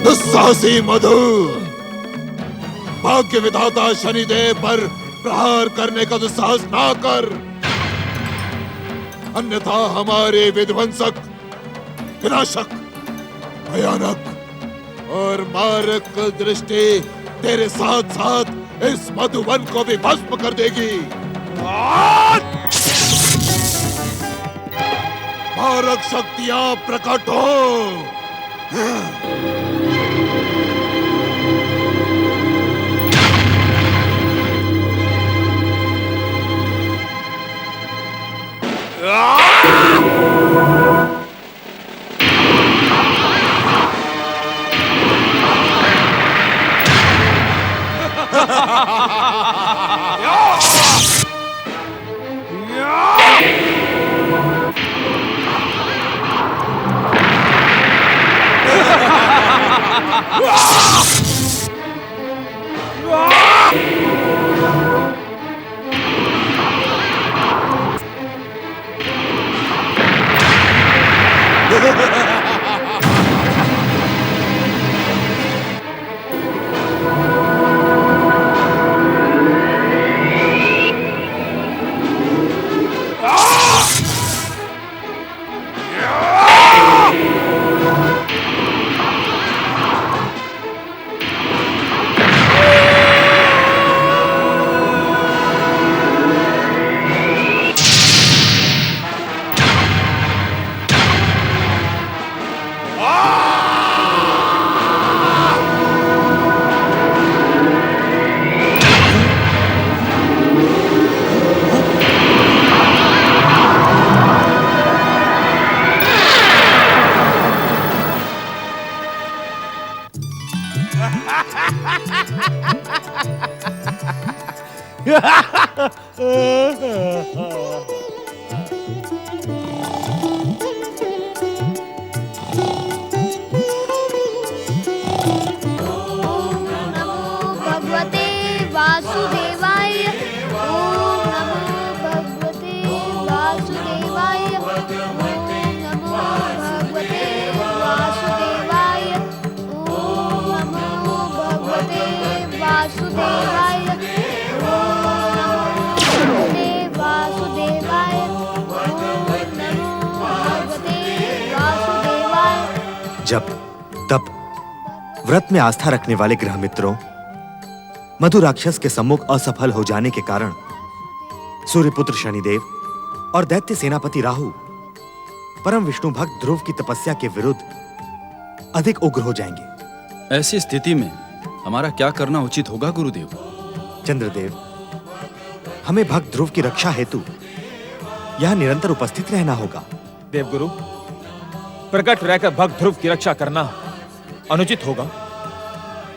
दुस्साहसी मधु, भाग्य विधाता शनिदेव पर प्रहार करने का दुस्साहस ना कर, अन्यथा हमारे विध्वंसक, विनाशक, भयानक और मारक दृष्टि तेरे साथ साथ इस मधुवन को भी भस्म कर देगी। मारक शक्तियां प्रकट हो। भगवते वासुदेवाय। ओम नमो भगवते वासुदेवाय। ओम नमो भगवते वासुदेवाय। ओम नमो भगवते वासुदेवाय। ओम नमो भगवते वासुदेवाय। ओम नमो भगवते वासुदेवाय। जब तब व्रत में आस्था रखने वाले गृह मित्रों, मधु राक्षस के सम्मुख असफल हो जाने के कारण सूर्यपुत्र शनिदेव और दैत्य सेनापति राहु परम विष्णु भक्त ध्रुव की तपस्या के विरुद्ध अधिक उग्र हो जाएंगे। ऐसी स्थिति में हमारा क्या करना उचित होगा गुरुदेव? चंद्रदेव, हमें भक्त ध्रुव की रक्षा हेतु यहां निरंतर उपस्थित रहना होगा। देवगुरु, प्रकट रहकर भक्त ध्रुव की रक्षा करना अनुचित होगा,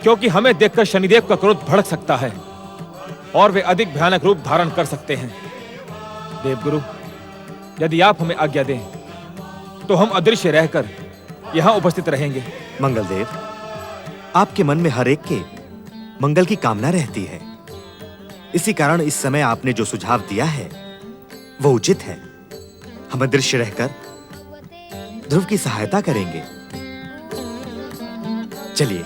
क्योंकि हमें देखकर शनिदेव का क्रोध भड़क सकता है और वे अधिक भयानक रूप धारण कर सकते हैं। देवगुरु, यदि आप हमें आज्ञा दें तो हम अदृश्य रहकर यहां उपस्थित रहेंगे। मंगलदेव, आपके मन में हर एक के मंगल की कामना रहती है। इसी कारण इस समय आपने जो सुझाव दिया है वो उचित है। हम अदृश्य रहकर ध्रुव की सहायता करेंगे। चलिए।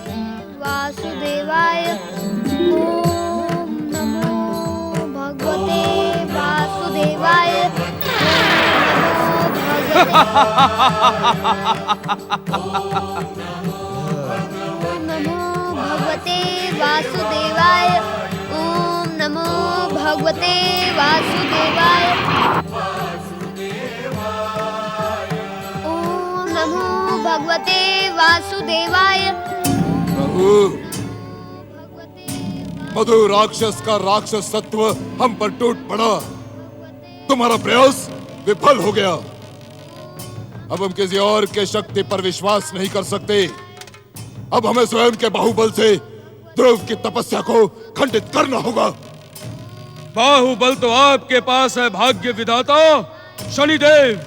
वासुदेवाय ओम नमो भगवते वासुदेवाय ओम नमो भगवते वासुदेवाय ओम नमो भगवते वासुदेवाय ओम नमो भगवते वासुदेवाय। प्रभु, मधु राक्षस का राक्षस तत्व हम पर टूट पड़ा। तुम्हारा प्रयास विफल हो गया। अब हम किसी और के शक्ति पर विश्वास नहीं कर सकते। अब हमें स्वयं के बाहुबल से ध्रुव की तपस्या को खंडित करना होगा। बाहुबल तो आपके पास है भाग्य विधाता शनिदेव।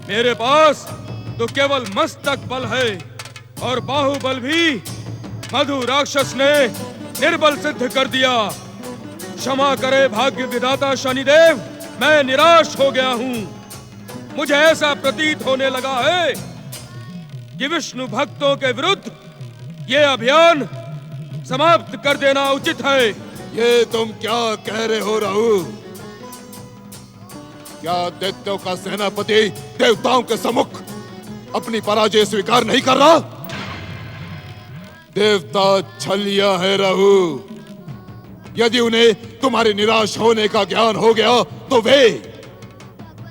मेरे पास तो केवल मस्तक बल है, और बाहुबल भी मधु राक्षस ने निर्बल सिद्ध कर दिया। क्षमा करे भाग्य विधाता शनिदेव, मैं निराश हो गया हूँ। मुझे ऐसा प्रतीत होने लगा है कि विष्णु भक्तों के विरुद्ध ये अभियान समाप्त कर देना उचित है। ये तुम क्या कह रहे हो राहु? क्या दैत्यों का सेनापति देवताओं के सम्मुख अपनी पराजय स्वीकार नहीं कर रहा? देवता छलिया है राहु। यदि उन्हें तुम्हारे निराश होने का ज्ञान हो गया तो वे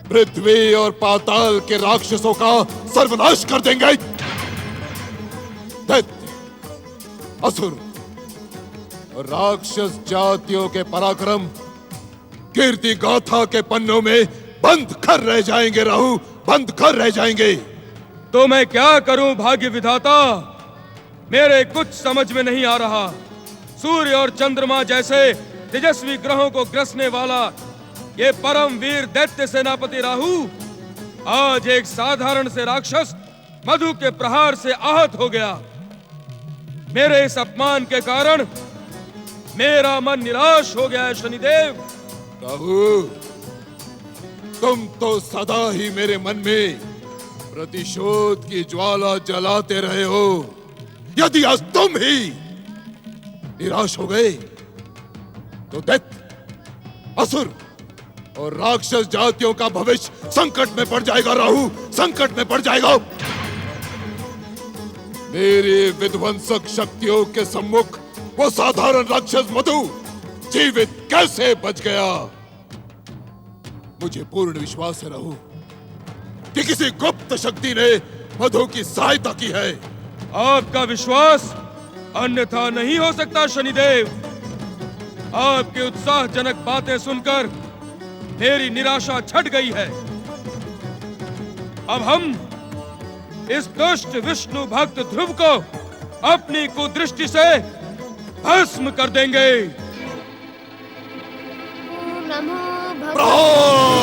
पृथ्वी और पाताल के राक्षसों का सर्वनाश कर देंगे। दैत्य, असुर और राक्षस जातियों के पराक्रम कीर्ति गाथा के पन्नों में बंद कर रह जाएंगे राहु, बंद कर रह जाएंगे। तो मैं क्या करूं भाग्य विधाता? मेरे कुछ समझ में नहीं आ रहा। सूर्य और चंद्रमा जैसे तेजस्वी ग्रहों को ग्रसने वाला ये परम वीर दैत्य सेनापति राहु आज एक साधारण से राक्षस मधु के प्रहार से आहत हो गया। मेरे इस अपमान के कारण मेरा मन निराश हो गया है शनिदेव। राहु, तुम तो सदा ही मेरे मन में प्रतिशोध की ज्वाला जलाते रहे हो। यदि आज तुम ही निराश हो गए तो दैत्य, असुर और राक्षस जातियों का भविष्य संकट में पड़ जाएगा राहु, संकट में पड़ जाएगा। मेरी विध्वंसक शक्तियों के सम्मुख वो साधारण राक्षस मधु जीवित कैसे बच गया? मुझे पूर्ण विश्वास है राहु कि किसी गुप्त शक्ति ने मधु की सहायता की है। आपका विश्वास अन्यथा नहीं हो सकता शनिदेव। आपकी उत्साहजनक बातें सुनकर मेरी निराशा छट गई है। अब हम इस दुष्ट विष्णु भक्त ध्रुव को अपनी कुदृष्टि से भस्म कर देंगे। नमो प्रहार!